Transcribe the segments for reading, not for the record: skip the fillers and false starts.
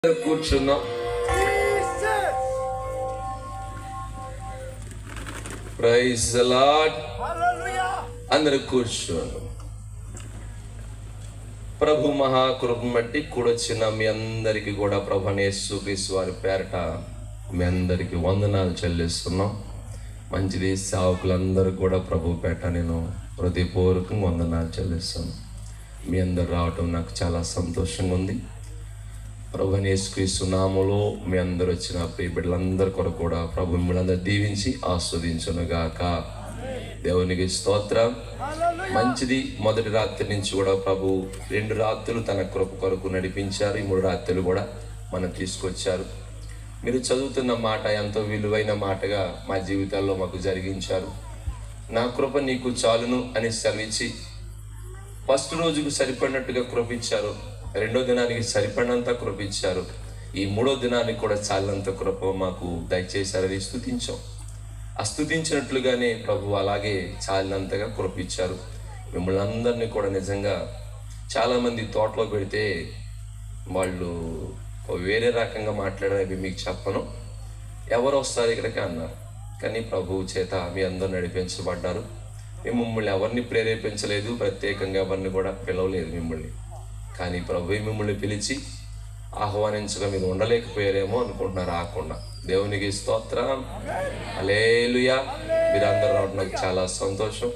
కూర్చున్నాం. Praise the lord. అందరూ కూర్చోండి. ప్రభు మహాకృప బట్టి కూడొచ్చిన మీ అందరికీ కూడా ప్రభు యేసుక్రీస్తు వారి పేరట మీ అందరికీ వందనాలు చెల్లిస్తున్నాం. మంచిది. సేవకులందరూ కూడా ప్రభు పేట నేను హృదయపూర్వకంగా వందనాలు చెల్లిస్తున్నాను. మీ అందరు రావటం నాకు చాలా సంతోషంగా ఉంది. ప్రభు యేసుక్రీస్తు నామములో మీ అందరు వచ్చిన ప్రియ బిడ్డలందరి కొరకు కూడా ప్రభు మిమ్మల్ని అందరూ దీవించి ఆస్వాదించునుగాక. దేవునికి స్తోత్రం. మంచిది. మొదటి రాత్రి నుంచి కూడా ప్రభు 2 రాత్రులు తన కృప కొరకు నడిపించారు. ఈ 3 రాత్రులు కూడా మనం తీసుకొచ్చారు. మీరు చదువుతున్న మాట ఎంతో విలువైన మాటగా మా జీవితాల్లో మాకు జరిగించారు. నా కృప నీకు చాలును అని సెలవిచ్చి ఫస్ట్ రోజుకు సరిపడినట్టుగా కృప ఇచ్చారు. 2వ దినానికి సరిపడినంత కృప ఇచ్చారు. ఈ 3వ దినానికి కూడా చాలినంత కృప మాకు దయచేశారని స్తుతించాం. అస్తుతించినట్లుగానే ప్రభు అలాగే చాలినంతగా కృప ఇచ్చారు. మిమ్మల్ని అందరినీ కూడా నిజంగా చాలామంది తోటలో పెడితే వాళ్ళు వేరే రకంగా మాట్లాడేవి మీకు చెప్పను. ఎవరు వస్తారు ఇక్కడికి అన్నారు. కానీ ప్రభువు చేత మీ అందరూ నడిపించబడ్డారు. మేము మిమ్మల్ని ఎవరిని ప్రేరేపించలేదు, ప్రత్యేకంగా ఎవరిని కూడా పిలవలేదు మిమ్మల్ని. కానీ ప్రభు మిమ్మల్ని పిలిచి ఆహ్వానించగా మీరు ఉండలేకపోయారేమో అనుకుంటున్నారు. రాకుండా దేవునికి స్తోత్రం. హల్లెలూయా. మీరందరూ రావడం నాకు చాలా సంతోషం.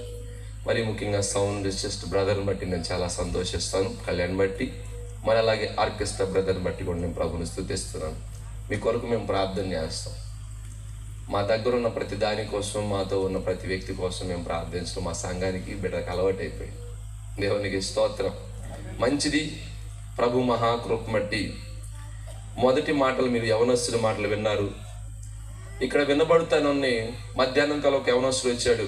మరి ముఖ్యంగా సౌండ్ సిస్టర్ బ్రదర్ని బట్టి నేను చాలా సంతోషిస్తాను. కళ్యాణ్ బట్టి, మరి అలాగే ఆర్కెస్ట్రా బ్రదర్ని బట్టి కూడా నేను ప్రభుని స్తుతిస్తున్నాను. మీ కొరకు మేము ప్రార్థన చేస్తాం. మా దగ్గర ఉన్న ప్రతి దాని కోసం, మాతో ఉన్న ప్రతి వ్యక్తి కోసం మేము ప్రార్థించడం మా సంఘానికి బిడ్డకు అలవాటు అయిపోయింది. దేవునికి స్తోత్రం. మంచిది. ప్రభు మహాకృప బట్టి మొదటి మాటలు మీరు యవనస్తుడి మాటలు విన్నారు. ఇక్కడ వినబడుతానని మధ్యాహ్నం కాలం ఒక యవనస్తుడు వచ్చాడు.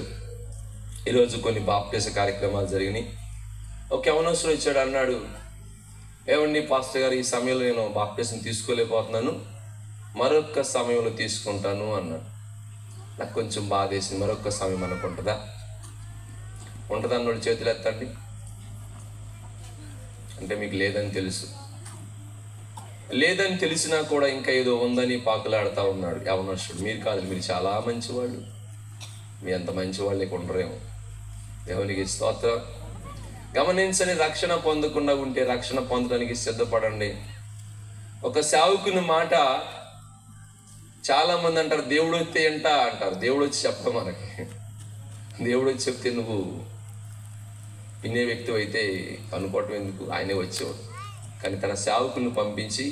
ఈరోజు కొన్ని బాప్టిజం కార్యక్రమాలు జరిగినాయి. ఒక యవనస్తుడు వచ్చాడు, అన్నాడు, ఏమండి పాస్టర్ గారు, ఈ సమయంలో నేను బాప్టిజం తీసుకోలేకపోతున్నాను, మరొక సమయంలో తీసుకుంటాను అన్నాడు. నాకు కొంచెం బాధ వేసింది. మరొక సమయం అనుకుంటుందా? అన్నోడు చేతులు ఎత్తండి. అంటే మీకు లేదని తెలుసు. లేదని తెలిసినా కూడా ఇంకా ఏదో ఉందని పాకులాడుతూ ఉన్నాడు యవనస్తుడు. మీరు కాదు, మీరు చాలా మంచివాళ్ళు. మీ అంత మంచివాళ్ళే ఉండరేమో. దేవునికి స్తోత్రం. గమనించని రక్షణ పొందకుండా ఉంటే రక్షణ పొందడానికి సిద్ధపడండి. ఒక సేవకుని మాట చాలామంది అంటారు, దేవుడు వస్తే అంటారు. దేవుడు వచ్చి చెప్పడం మనకి. దేవుడు వచ్చి చెప్తే నువ్వు వినే వ్యక్తి అయితే అనుకోవటం ఎందుకు? ఆయనే వచ్చేవాడు. కానీ తన సేవకులను పంపించి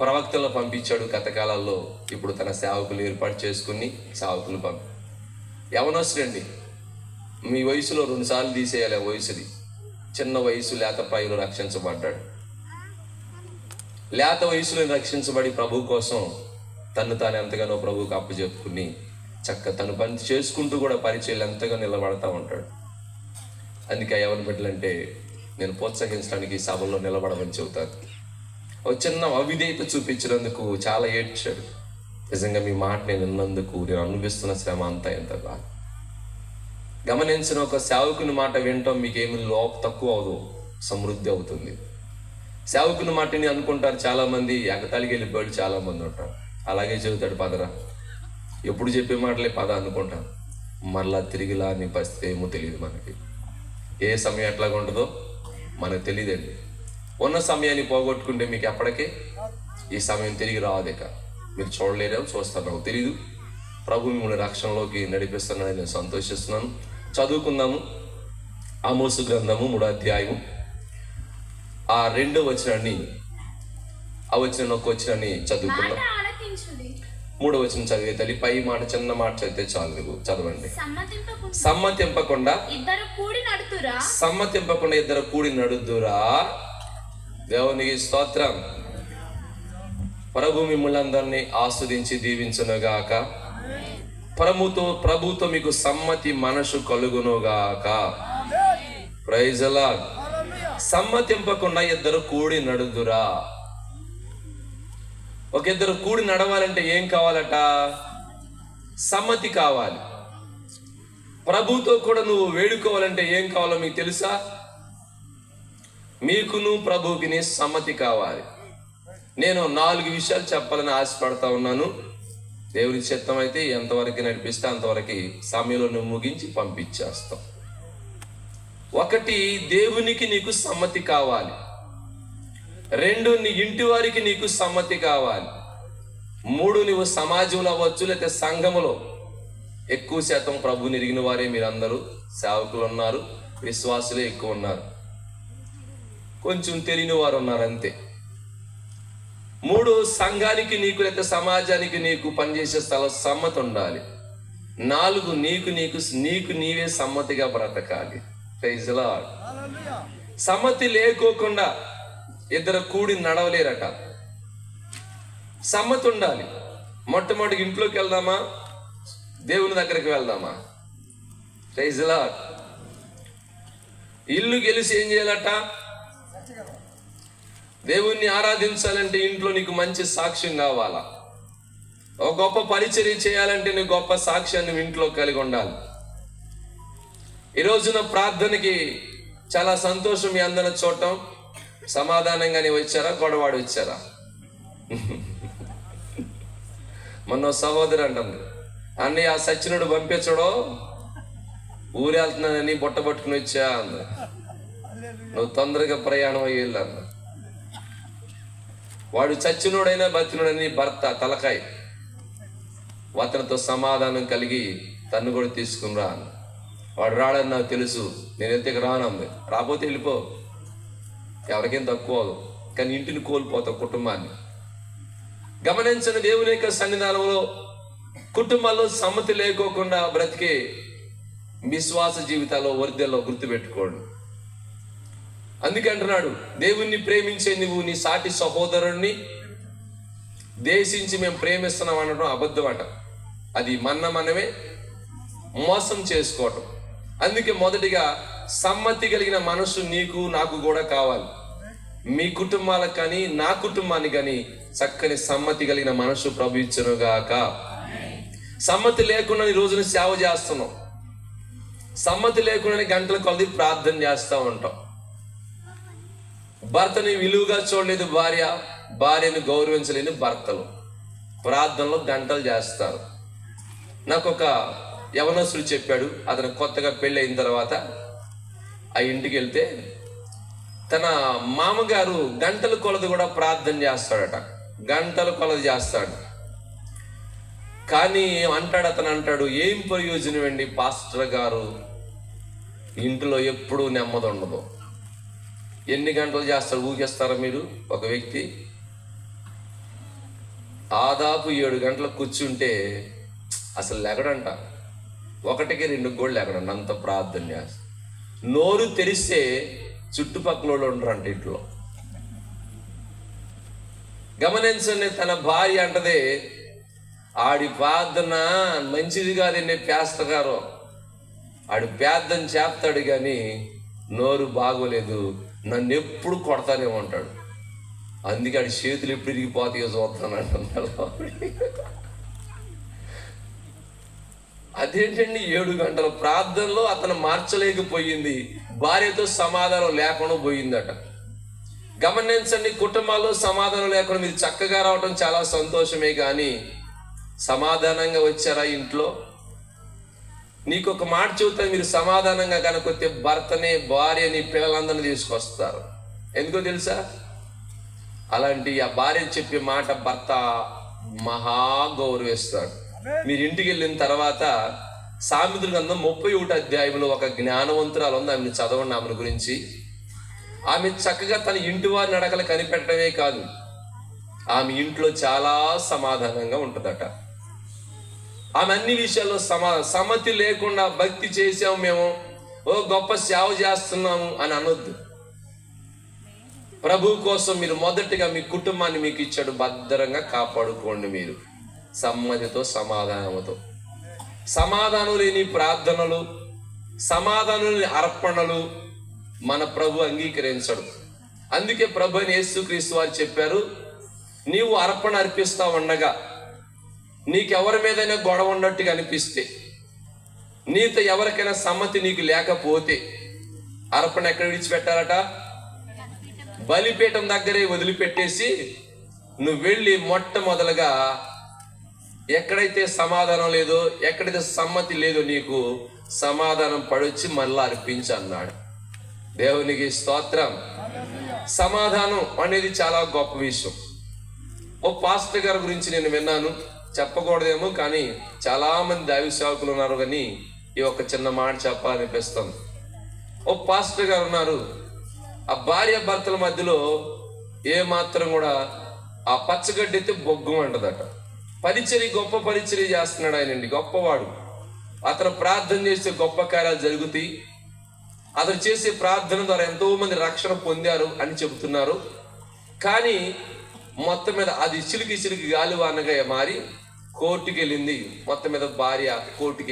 ప్రవక్తలను పంపించాడు కథకాలాల్లో. ఇప్పుడు తన సేవకులు ఏర్పాటు చేసుకుని సేవకులు యవనస్తుడండి. మీ వయసులో 2 సార్లు తీసేయాలి. ఆ వయసుది చిన్న వయసు, లేత ప్రాయంలో రక్షించబడ్డాడు. లేత వయసులో రక్షించబడి ప్రభు కోసం తను తాను ఎంతగానో ప్రభువుకు అప్పచెప్పుకుని తను పని చేసుకుంటూ కూడా పరిచయాలు ఎంతగా నిలబడతా ఉంటాడు. అందుకే ఎవరి బిడ్డలంటే నేను ప్రోత్సహించడానికి సభలో నిలబడమని చెబుతాను. ఒక చిన్న అవిధేయత చూపించినందుకు చాలా ఏడ్చాడు. నిజంగా మీ మాట నేను విన్నందుకు నేను అనుభవిస్తున్న శ్రమ అంతా ఎంత బాగా. గమనించిన ఒక సేవకుని మాట వినటం మీకేమి తక్కువ అవదు, సమృద్ధి అవుతుంది. సేవకుని మాటని అనుకుంటారు చాలామంది, ఎగతాళికి వెళ్ళిపోయాడు చాలామంది ఉంటారు. అలాగే చెబుతాడు, పదరా, ఎప్పుడు చెప్పే మాటలే పద అనుకుంటాను. మరలా తిరిగిలా అని పరిస్థితి ఏమో తెలియదు మనకి. ఏ సమయం ఎట్లాగా ఉంటుందో మనకు తెలియదండి. ఉన్న సమయాన్ని పోగొట్టుకుంటే మీకు ఎప్పటికీ ఈ సమయం తిరిగి రాదు. ఇక మీరు చూడలేరేమో, చూస్తారు, నాకు తెలీదు. ప్రభు మిమ్మల్ని రక్షణలోకి నడిపిస్తున్నానని నేను సంతోషిస్తున్నాను. చదువుకుందాము. ఆమోసు గ్రంథము 3వ అధ్యాయము ఆ 2వ వచనాన్ని, ఆ వచనం ఒక వచనాన్ని చదువుకుందాం. 3వ వచనం చదివే తల్లి. పై మాట చిన్న మాట చదివితే చాలు. నువ్వు చదవండి. సమ్మతింపకుండా ఇద్దరు కూడి నడుద్దురా. దేవునికి స్తోత్రం. ప్రభు మిమ్మల్ని అందరినీ ఆస్వాదించి దీవించునుగాక. ప్రభుతో మీకు సమ్మతి మనసు కలుగునుగాక. Praise the lord. సమ్మతింపకుండా ఇద్దరు కూడి నడుదురా. ఒక ఇద్దరు కూడి నడవాలంటే ఏం కావాలట? సమ్మతి కావాలి. ప్రభుతో కూడా నువ్వు వేడుకోవాలంటే ఏం కావాలో మీకు తెలుసా? మీకును ప్రభువుకిని సమ్మతి కావాలి. నేను 4 విషయాలు చెప్పాలని ఆశపడతా ఉన్నాను. దేవుని చిత్తం అయితే ఎంతవరకు నడిపిస్తే అంతవరకు సమయంలో ముగించి పంపించేస్తాం. 1, దేవునికి నీకు సమ్మతి కావాలి. 2, నీ ఇంటి వారికి నీకు సమ్మతి కావాలి. 3, నువ్వు సమాజంలో అవ్వచ్చు, లేకపోతే సంఘములో. ఎక్కువ శాతం ప్రభువుని ఎరిగిన వారే మీరందరూ, సేవకులు ఉన్నారు, విశ్వాసులే ఎక్కువ ఉన్నారు, కొంచెం తెలియని వారు ఉన్నారు అంతే. 3, సంఘానికి నీకు లేకపోతే సమాజానికి నీకు పనిచేసే స్థలం సమ్మతి ఉండాలి. 4, నీకు నీవే సమ్మతిగా బ్రతకాలి. Praise lord. సమ్మతి లేకోకుండా ఇద్దరు కూడి నడవలేరట. సమ్మతి ఉండాలి. మొట్టమొదటి ఇంట్లోకి వెళ్దామా, దేవుని దగ్గరికి వెళ్దామా? Praise lord. ఇల్లు గెలిచి ఏం చేయాలట? దేవుణ్ణి ఆరాధించాలంటే ఇంట్లో నీకు మంచి సాక్ష్యం కావాలా. ఒక గొప్ప పరిచర్య చేయాలంటే నువ్వు గొప్ప సాక్ష్యాన్ని ఇంట్లో కలిగి ఉండాలి. ఈ రోజున ప్రార్థనకి చాలా సంతోషం. మీ అందరిని చూడటం, సమాధానంగానే వచ్చారా, గొడవాడు వచ్చారా? మొన్న సహోదరు అంటుంది, అన్నీ ఆ సచ్చినుడు పంపించడో ఊరు వెళ్తున్నానని బుట్ట పట్టుకుని వచ్చా అంది. నువ్వు తొందరగా ప్రయాణం అయ్యేళ్ళు అన్న. వాడు చచ్చినోడైనా బతినోడని భర్త తలకాయ, అతనితో సమాధానం కలిగి తన్ను కూడా తీసుకుని రా. వాడు రాడని నాకు తెలుసు, నేను వెళ్తే రానంది. రాకపోతే వెళ్ళిపో, ఎవరికేం తక్కువ, కానీ ఇంటిని కోల్పోతావు, కుటుంబాన్ని. గమనించని దేవుని యొక్క సన్నిధానంలో కుటుంబాల్లో సమ్మతి లేకోకుండా బ్రతికే విశ్వాస జీవితాల్లో వర్ధల్లో గుర్తుపెట్టుకోండి. అందుకే అంటున్నాడు, దేవుణ్ణి ప్రేమించే నువ్వు నీ సాటి సహోదరుణ్ణి దేశించి మేము ప్రేమిస్తున్నాం అనడం అబద్ధం అంట. అది మనమే మోసం చేసుకోవటం. అందుకే మొదటిగా సమ్మతి కలిగిన మనసు నీకు నాకు కూడా కావాలి. మీ కుటుంబాలకు కానీ నా కుటుంబానికి కానీ చక్కని సమ్మతి కలిగిన మనసు ప్రభు ఇచ్చునుగాక. సమ్మతి లేకుండా ఈ రోజున సేవ చేస్తున్నాం. సమ్మతి లేకుండానే గంటల కొలది ప్రార్థన చేస్తూ ఉంటాం. భర్తని విలువగా చూడలేదు భార్య, భార్యను గౌరవించలేని భర్తలు ప్రార్థనలో గంటలు చేస్తారు. నాకు ఒక యవనస్తుడు చెప్పాడు, అతను కొత్తగా పెళ్ళి అయిన తర్వాత ఆ ఇంటికి వెళ్తే తన మామగారు గంటల కొలది కూడా ప్రార్థన చేస్తాడట. గంటల కొలది చేస్తాడు. కానీ అతను అంటాడు, ఏం ప్రయోజనం అండి పాస్టర్ గారు, ఇంట్లో ఎప్పుడూ నెమ్మది ఉండదు. ఎన్ని గంటలు చేస్తారు ఊహిస్తారా మీరు? ఒక వ్యక్తి దాదాపు 7 గంటలకు కూర్చుంటే అసలు లెగడంట. 1కి 2 కూడా లెగడండి, అంత ప్రార్థన చేస్తారు. నోరు తెరిస్తే చుట్టుపక్కల వాళ్ళు ఉండరంట ఇంట్లో. గమనించండి, తన భార్య అంటదే, ఆడి ప్రార్థన మంచిది కాదండి పాస్టర్ గారు, ఆడు ప్రార్థన చేస్తాడు కానీ నోరు బాగోలేదు, నన్ను ఎప్పుడు కొడతానే ఉంటాడు, అందుకే ఆడి చేతులు ఎప్పుడు ఇరిగిపోతాయో చూస్తాను అంటున్నాడు. అదేంటండి 7 గంటల ప్రార్థనలో అతను మార్చలేకపోయింది, భార్యతో సమాధానం లేకుండా పోయిందట. గమనించండి, కుటుంబాల్లో సమాధానం లేకుండా మీరు చక్కగా రావడం చాలా సంతోషమే, కానీ సమాధానంగా వచ్చారా ఇంట్లో? నీకు ఒక మాట చెబుతాను, మీరు సమాధానంగా కనుకొస్తే భర్తని, భార్యని, పిల్లలందరినీ తీసుకొస్తారు. ఎందుకో తెలుసా? అలాంటి ఆ భార్య చెప్పే మాట భర్త మహా గౌరవిస్తాడు. మీరు ఇంటికి వెళ్ళిన తర్వాత సామెతల గ్రంథం 31వ అధ్యాయంలో ఒక జ్ఞానవంతురాలు ఉంది, ఆమెను చదవండి. ఆమెను గురించి, ఆమె చక్కగా తన ఇంటి వారి నడకలు కనిపెట్టడమే కాదు, ఆమె ఇంట్లో చాలా సమాధానంగా ఉంటుందట. ఆమె అన్ని విషయాల్లో సమ్మతి లేకుండా భక్తి చేసాము మేము, ఓ గొప్ప సేవ చేస్తున్నాము అని అనొద్దు. ప్రభు కోసం మీరు మొదటిగా మీ కుటుంబాన్ని మీకు ఇచ్చాడు, భద్రంగా కాపాడుకోండి. మీరు సమ్మతితో, సమాధానంతో. సమాధానం లేని ప్రార్థనలు, సమాధానం లేని అర్పణలు మన ప్రభు అంగీకరించడు. అందుకే ప్రభు అని యేసుక్రీస్తు వారు చెప్పారు, నీవు అర్పణ అర్పిస్తా ఉండగా నీకెవరి మీదైనా గొడవ ఉన్నట్టుగా అనిపిస్తే, నీతో ఎవరికైనా సమ్మతి నీకు లేకపోతే అర్పణ ఎక్కడ విడిచిపెట్టాలట? బలిపీఠం దగ్గరే వదిలిపెట్టేసి నువ్వు వెళ్ళి మొట్టమొదలుగా ఎక్కడైతే సమాధానం లేదో, ఎక్కడైతే సమ్మతి లేదో నీకు సమాధానం పడొచ్చి మళ్ళా అర్పించు అన్నాడు. దేవునికి స్తోత్రం. సమాధానం అనేది చాలా గొప్ప విషయం. ఓ పాస్టర్ గారి గురించి నేను విన్నాను, చెప్పకూడదేమో కానీ చాలా మంది దైవ సేవకులు ఉన్నారు, కానీ ఈ ఒక చిన్న మాట చెప్పాలనిపిస్తుంది. ఓ పాస్టర్ గారు ఉన్నారు, ఆ భార్య భర్తల మధ్యలో ఏ మాత్రం కూడా ఆ పచ్చగడ్డి అయితే బొగ్గం అంటదట. పరిచర్య, గొప్ప పరిచర్య చేస్తున్నాడు ఆయనండి, గొప్పవాడు. అతను ప్రార్థన చేస్తే గొప్ప కార్యాలు జరుగుతాయి. అతను చేసే ప్రార్థన ద్వారా ఎంతో మంది రక్షణ పొందారు అని చెబుతున్నారు. కానీ మొత్తం మీద అది చిలికి గాలివానగా మారి కోర్టుకి వెళ్ళింది. మొత్తం మీద భార్య కోర్టుకి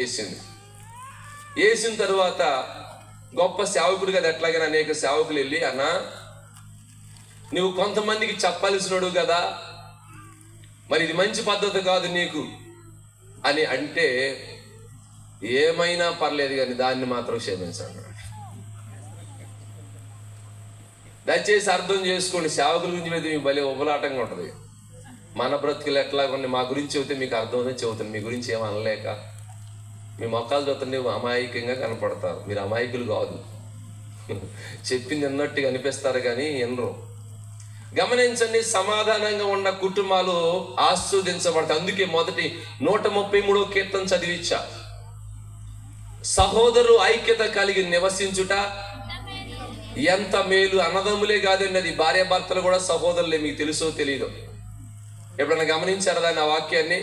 వేసిన తర్వాత గొప్ప సేవకుడు కదా, ఎట్లాగైనా అనేక సేవకులు వెళ్ళి, అన్నా నువ్వు కొంతమందికి చెప్పాల్సినడు కదా, మరి ఇది మంచి పద్ధతి కాదు నీకు అని అంటే, ఏమైనా పర్లేదు కానీ దాన్ని మాత్రం క్షమించండి. దయచేసి అర్థం చేసుకోండి, సేవకుల గురించి అయితే మీకు భలే ఉబలాటంగా ఉంటుంది. మన బ్రతుకులు ఎట్లా కొన్ని మా గురించి చెబితే మీకు అర్థం అవుతుంది చెబుతుంది. మీ గురించి ఏం అనలేక మీ మొక్కలు చూస్తుంటే అమాయకంగా కనపడతారు. మీరు అమాయకులు కాదు, చెప్పింది ఎన్నట్టుగా అనిపిస్తారు కానీ ఎన్నరు. గమనించండి, సమాధానంగా ఉన్న కుటుంబాలు ఆస్వాదించబడతాయి. అందుకే మొదటి 133వ కీర్తన చదివించా, సహోదరులు ఐక్యత కలిగి నివసించుట ఎంత మేలు. అన్నదమ్ములే కాదండి, అది భార్య భర్తలు కూడా సహోదరులే. మీకు తెలుసో తెలియదు, ఎప్పుడైనా గమనించారా దాన్ని, ఆ వాక్యాన్ని?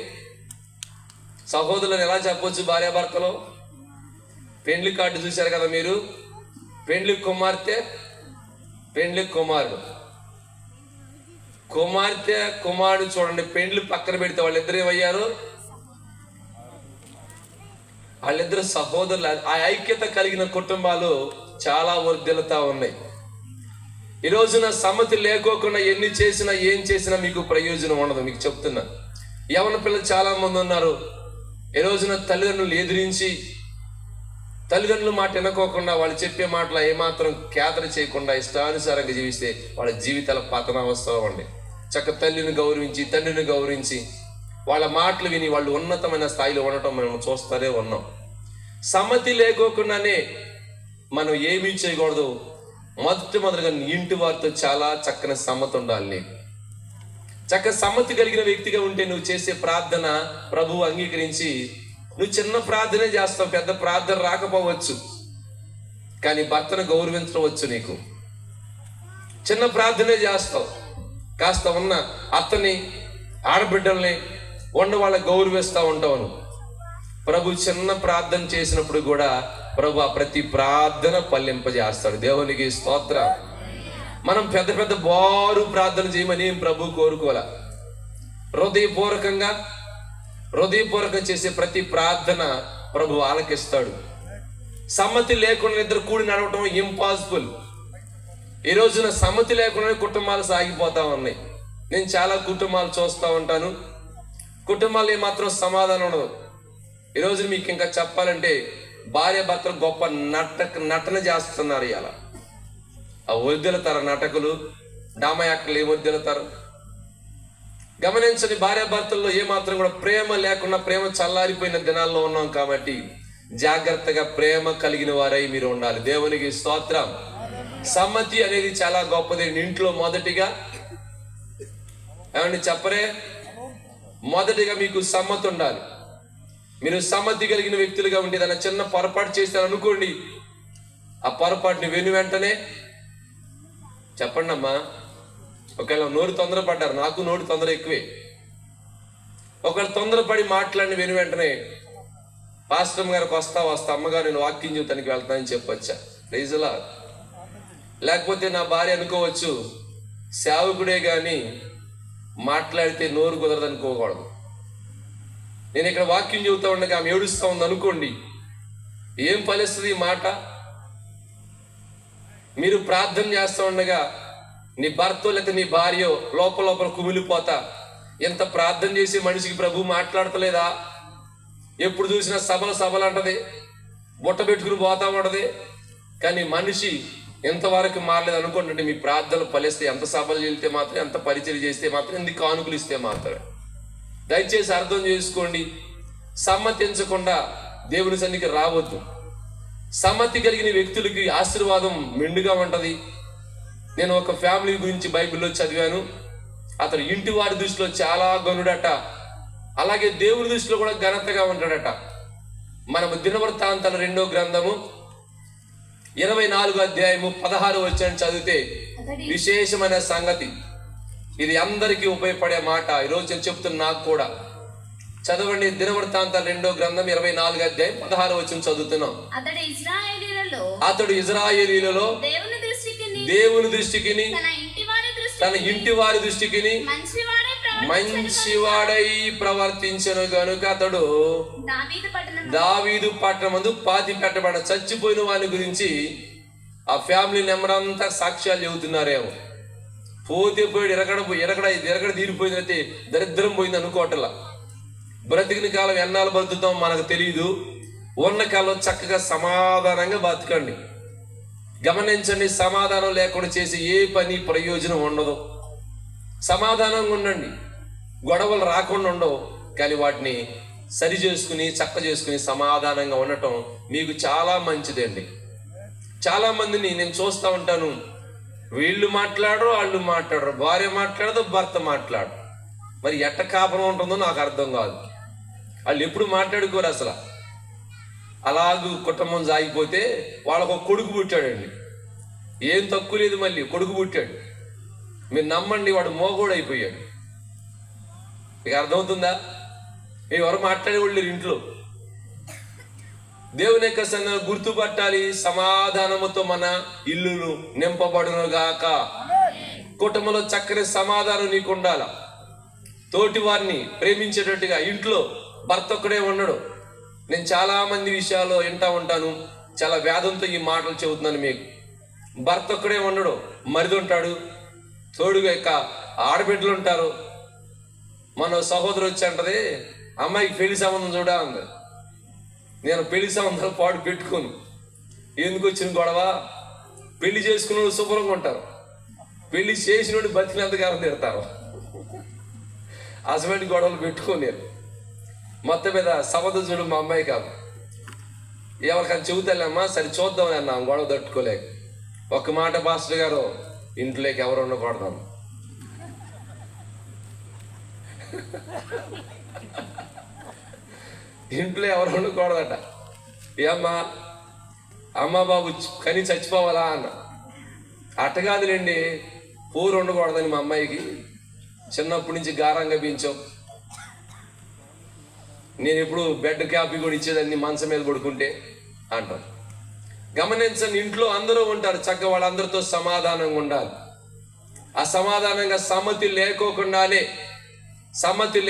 సహోదరులను ఎలా చెప్పొచ్చు భార్యాభర్తలో? పెండ్లి కార్డు చూశారు కదా మీరు, పెండ్లి కుమార్తె, పెండ్లి కుమారుడు, కుమార్తె కుమారుడు. చూడండి, పెండ్లి పక్కన పెడితే వాళ్ళిద్దరు ఏమయ్యారు? వాళ్ళిద్దరు సహోదరులు. ఆ ఐక్యత కలిగిన కుటుంబాలు చాలా వర్ధిల్లుతా ఉన్నాయి. ఈ రోజున సమ్మతి లేకోకుండా ఎన్ని చేసినా ఏం చేసినా మీకు ప్రయోజనం ఉండదు. మీకు చెప్తున్నా, యవన పిల్లలు చాలా మంది ఉన్నారు. ఈ రోజున తల్లిదండ్రులు ఎదిరించి, తల్లిదండ్రుల మాట వినుకోకుండా, వాళ్ళు చెప్పే మాటలు ఏమాత్రం కేదర చేయకుండా ఇష్టానుసారంగా జీవిస్తే వాళ్ళ జీవితాల పతనావస్థలో ఉండి, చక్క తల్లిని గౌరవించి తండ్రిని గౌరవించి వాళ్ళ మాటలు విని వాళ్ళు ఉన్నతమైన స్థాయిలో ఉండటం మనం చూస్తూనే ఉన్నాం. సమ్మతి లేకోకుండానే మనం ఏమీ చేయకూడదు. మొదటిగా ఇంటి వారితో చాలా చక్కని సమ్మతి ఉండాలి. నీకు చక్క సమ్మతి కలిగిన వ్యక్తిగా ఉంటే నువ్వు చేసే ప్రార్థన ప్రభువు అంగీకరించి, నువ్వు చిన్న ప్రార్థనే చేస్తావు, పెద్ద ప్రార్థన రాకపోవచ్చు, కానీ భర్తను గౌరవించవచ్చు. నీకు చిన్న ప్రార్థనే చేస్తావు, కాస్త ఉన్న అత్తని ఆడబిడ్డల్ని ఉన్న వాళ్ళని గౌరవిస్తూ ఉంటావు. ప్రభు చిన్న ప్రార్థన చేసినప్పుడు కూడా ప్రభు ఆ ప్రతి ప్రార్థన ఫలింపజేస్తాడు. దేవునికి స్తోత్రం. మనం పెద్ద పెద్ద బారు ప్రార్థన చేయమని ప్రభు కోరుకోవాల. హృదయపూర్వకంగా చేసే ప్రతి ప్రార్థన ప్రభు ఆలకిస్తాడు. సమ్మతి లేకుండా ఇద్దరు కూడి నడవటం ఇంపాసిబుల్. ఈ రోజున సమ్మతి లేకుండా కుటుంబాలు సాగిపోతా ఉన్నాయి. నేను చాలా కుటుంబాలు చూస్తూ ఉంటాను. కుటుంబాలు ఏమాత్రం సమాధానం ఉండదు. ఈరోజు మీకు ఇంకా చెప్పాలంటే భార్య భర్తలు గొప్ప నటన చేస్తున్నారు. ఇలా ఆ వదిలుతారు నటకులు, డామయాక్కలు ఏం వదిలుతారు. గమనించని భార్య భర్తల్లో ఏమాత్రం కూడా ప్రేమ లేకుండా, ప్రేమ చల్లారిపోయిన దినాల్లో ఉన్నాం కాబట్టి జాగ్రత్తగా ప్రేమ కలిగిన వారై మీరు ఉండాలి. దేవునికి స్తోత్రం. సమ్మతి అనేది చాలా గొప్పది. ఇంట్లో మొదటిగా ఏమండి చెప్పరే, మొదటిగా మీకు సమ్మతి ఉండాలి. మీరు సమ్మతి కలిగిన వ్యక్తులుగా ఉండి ఏదైనా చిన్న పొరపాటు చేస్తారనుకోండి, ఆ పొరపాటుని వెంటనే చెప్పండి అమ్మా. ఒకవేళ నోరు తొందరపడ్డారు, నాకు నోరు తొందర ఎక్కువే. ఒకవేళ తొందరపడి మాట్లాడిన వెంటనే పాస్టర్ గారికి వస్తా అమ్మగారు నేను వాక్యం జీవితానికి వెళ్తానని చెప్పొచ్చా? రైజులా. లేకపోతే నా భార్య అనుకోవచ్చు, సేవకుడే కానీ మాట్లాడితే నోరు కుదరదు అనుకోకూడదు. నేను ఇక్కడ వాక్యం చెబుతా ఉండగా ఆమె ఏడుస్తూ ఉంది అనుకోండి, ఏం ఫలిస్తుంది ఈ మాట? మీరు ప్రార్థన చేస్తూ ఉండగా నీ భర్త లేకపోతే నీ భార్య లోపల కుమిలిపోతా, ఎంత ప్రార్థన చేసి మనిషికి ప్రభు మాట్లాడతలేదా? ఎప్పుడు చూసినా సభలు అంటది, బుట్ట పెట్టుకుని పోతా ఉంటది. కానీ మనిషి ఎంతవరకు మారలేదు అనుకుంటుంటే మీ ప్రార్థనలు ఫలిస్తే, ఎంత సభలు వెళ్తే మాత్రం, ఎంత పరిచయం చేస్తే మాత్రం, ఎందుకు కానుకలు ఇస్తే మాత్రమే. దయచేసి అర్థం చేసుకోండి. సమ్మతించకుండా దేవుని సన్నిధికి రావద్దు. సమ్మతి కలిగిన వ్యక్తులకి ఆశీర్వాదం మెండుగా ఉంటది. నేను ఒక ఫ్యామిలీ గురించి బైబిల్లో చదివాను. అతను ఇంటి వారి దృష్టిలో చాలా గనుడట, అలాగే దేవుని దృష్టిలో కూడా ఘనతగా ఉంటాడట. మనము దినవృత్తాంతాల 2వ గ్రంథము 24వ అధ్యాయము 16వ వచనం చదివితే విశేషమైన సంగతి. ఇది అందరికీ ఉపయోగపడే మాట. ఈరోజు నేను చెప్తున్నా, నాకు కూడా చదవండి. దినవృత్తాంతాల 2వ గ్రంథం 24వ అధ్యాయం 16వ వచనం చదువుతున్నాం. అతడు ఇజ్రాయేలీలలో దేవుని దృష్టికి తన ఇంటి వారి దృష్టికి మంచివాడై ప్రవర్తించను గనుక అతడు దావీదు పట్టణమందు పాతి పెట్టబడ. చచ్చిపోయిన వాని గురించి ఆ ఫ్యామిలీ నెంబర్ అంతా సాక్ష్యాలు చెబుతున్నారేమో. పోతే పోయి ఎరగడ తీరిపోయిందంటే దరిద్రం పోయింది అనుకోవటంలా. బ్రతికిన కాలం ఎన్నాళ్ళు బతుకుతాం మనకు తెలియదు. ఉన్న కాలం చక్కగా సమాధానంగా బతకండి. గమనించండి, సమాధానం లేకుండా చేసి ఏ పని ప్రయోజనం ఉండదు. సమాధానంగా ఉండండి. గొడవలు రాకుండా ఉండవు, కానీ వాటిని సరి చేసుకుని చక్క చేసుకుని సమాధానంగా ఉండటం మీకు చాలా మంచిదండి. చాలా మందిని నేను చూస్తూ ఉంటాను, వీళ్ళు మాట్లాడరు, వాళ్ళు మాట్లాడరు, భార్య మాట్లాడదు, భర్త మాట్లాడు. మరి ఎట్ట కాపురం ఉంటుందో నాకు అర్థం కాదు. వాళ్ళు ఎప్పుడు మాట్లాడుకోరు అసలు. అలాగూ కుటుంబం సాగిపోతే వాళ్ళకు ఒక కొడుకు పుట్టాడండి. ఏం తక్కువ లేదు, మళ్ళీ కొడుకు పుట్టాడు. మీరు నమ్మండి, వాడు మోగోడు అయిపోయాడు. మీకు అర్థమవుతుందా? ఎవరు మాట్లాడేవాళ్ళు ఇంట్లో. దేవుని యొక్క సన్నిధిని గుర్తుపట్టాలి. సమాధానముతో మన ఇల్లులు నింపబడును గాక. కుటుంబంలో చక్కని సమాధానం నీకు ఉండాల. తోటి వారిని ప్రేమించేటట్టుగా. ఇంట్లో భర్త ఒక్కడే ఉండడు. నేను చాలా మంది విషయాల్లో వింటా ఉంటాను, చాలా వేదంతో ఈ మాటలు చెబుతున్నాను మీకు. భర్త ఒక్కడే ఉండడు, మరిది ఉంటాడు, తోడుగా ఇక ఆడబిడ్డలు ఉంటారు. మన సహోదరు వచ్చి అంటది, అమ్మాయికి పెళ్లి సంబంధం చూడా అంది. నేను పెళ్లి సంబంధాలు పాడు పెట్టుకోను. ఎందుకు వచ్చిన గొడవ? పెళ్లి చేసుకున్న శుభ్రంగా ఉంటారు, పెళ్లి చేసినోడు బతికినంతకాలం తిడతారు. అసలు గొడవలు పెట్టుకోలేరు. మొత్తం మీద సంబంధం చూడు మా అమ్మాయి కాదు. ఎవరికైనా చెబుతాలేమ్మా, సరే చూద్దామని అన్నాం, గొడవ తట్టుకోలేక. ఒక మాట పాస్టర్ గారు, ఇంట్లోకి ఎవరు ఉండకూడదు. ఇంట్లో ఎవరు ఉండకూడదట. ఏమ్మా, అమ్మ బాబు కని చచ్చిపోవాలా అన్న. అట్టగాదులేండి, పూరు ఉండకూడదని మా అమ్మాయికి చిన్నప్పటి నుంచి గారంగా పెంచాం. నేను ఎప్పుడు బెడ్ కాపీ కూడా ఇచ్చేదాన్ని మంచం మీద పడుకుంటే అంటాను. గమనించండి, ఇంట్లో అందరూ ఉంటారు, చక్కగా వాళ్ళందరితో సమాధానంగా ఉండాలి. ఆ సమాధానంగా సమ్మతి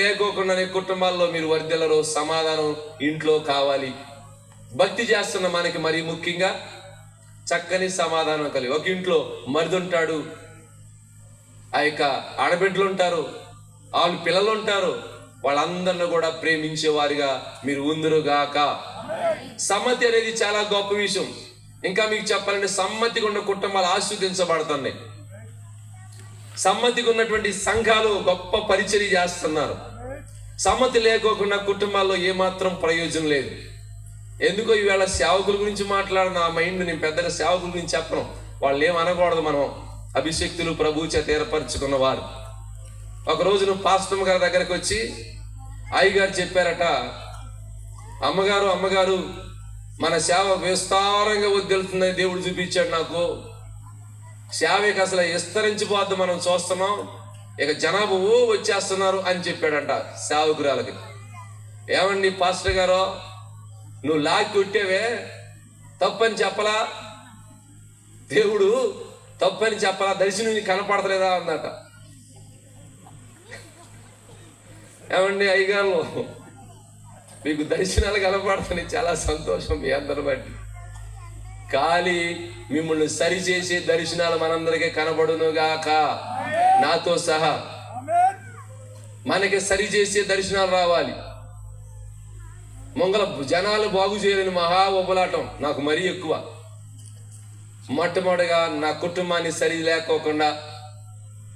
లేకోకుండానే కుటుంబాల్లో మీరు వర్ధిల్లరు. సమాధానం ఇంట్లో కావాలి. భక్తి చేస్తున్న మనకి మరీ ముఖ్యంగా చక్కని సమాధానం కలిగి. ఒక ఇంట్లో మరిది ఉంటాడు, ఆ యొక్క ఆడబిడ్డలు ఉంటారు, వాళ్ళు పిల్లలు ఉంటారు. వాళ్ళందరిని కూడా ప్రేమించేవారిగా మీరు ఉందురుగాక. సమ్మతి అనేది చాలా గొప్ప విషయం. ఇంకా మీకు చెప్పాలంటే, సమ్మతిగా ఉన్న కుటుంబాలు ఆస్వాదించబడుతున్నాయి. సమ్మతిగా ఉన్నటువంటి సంఘాలు గొప్ప పరిచర్య చేస్తున్నారు. సమ్మతి లేకోకుండా కుటుంబాల్లో ఏమాత్రం ప్రయోజనం లేదు. ఎందుకో ఈవేళ సేవకుల గురించి మాట్లాడిన ఆ మైండ్, నేను పెద్దగా సేవకుల గురించి చెప్పను, వాళ్ళు ఏమనకూడదు. మనం అభిషక్తులు, ప్రభు చేత ఏర్పరచుకున్న వారు. ఒక రోజు నువ్వు పాస్టమ్ గారి దగ్గరకు వచ్చి అయ్యగారు చెప్పారట, అమ్మగారు మన సేవ విస్తారంగా వదిలుతుందని దేవుడు చూపించాడు నాకు. సేవకి అసలు విస్తరించిపోద్ది, మనం చూస్తున్నాం, ఇక జనాభా వచ్చేస్తున్నారు అని చెప్పాడంట సేవకురాలకి. ఏమండి పాస్టర్ గారు, నువ్వు లాగి కొట్టేవే, తప్పని చెప్పలా, దేవుడు తప్పని చెప్పలా, దర్శనం నీకు కనపడతలేదా అన్నట. ఏమండి అయ్యగారు, మీకు దర్శనాలు కనపడుతున్నాయి, చాలా సంతోషం మీ అందరి బట్టి. ఖాళీ మిమ్మల్ని సరిచేసే దర్శనాలు మనందరికీ కనబడునుగాక, నాతో సహా. మనకి సరిచేసే దర్శనాలు రావాలి. జనాలు బాగు చేయలేని మహా ఉబలాటం నాకు మరీ ఎక్కువ. మొట్టమొదటిగా నా కుటుంబాన్ని సరి లేకోకుండా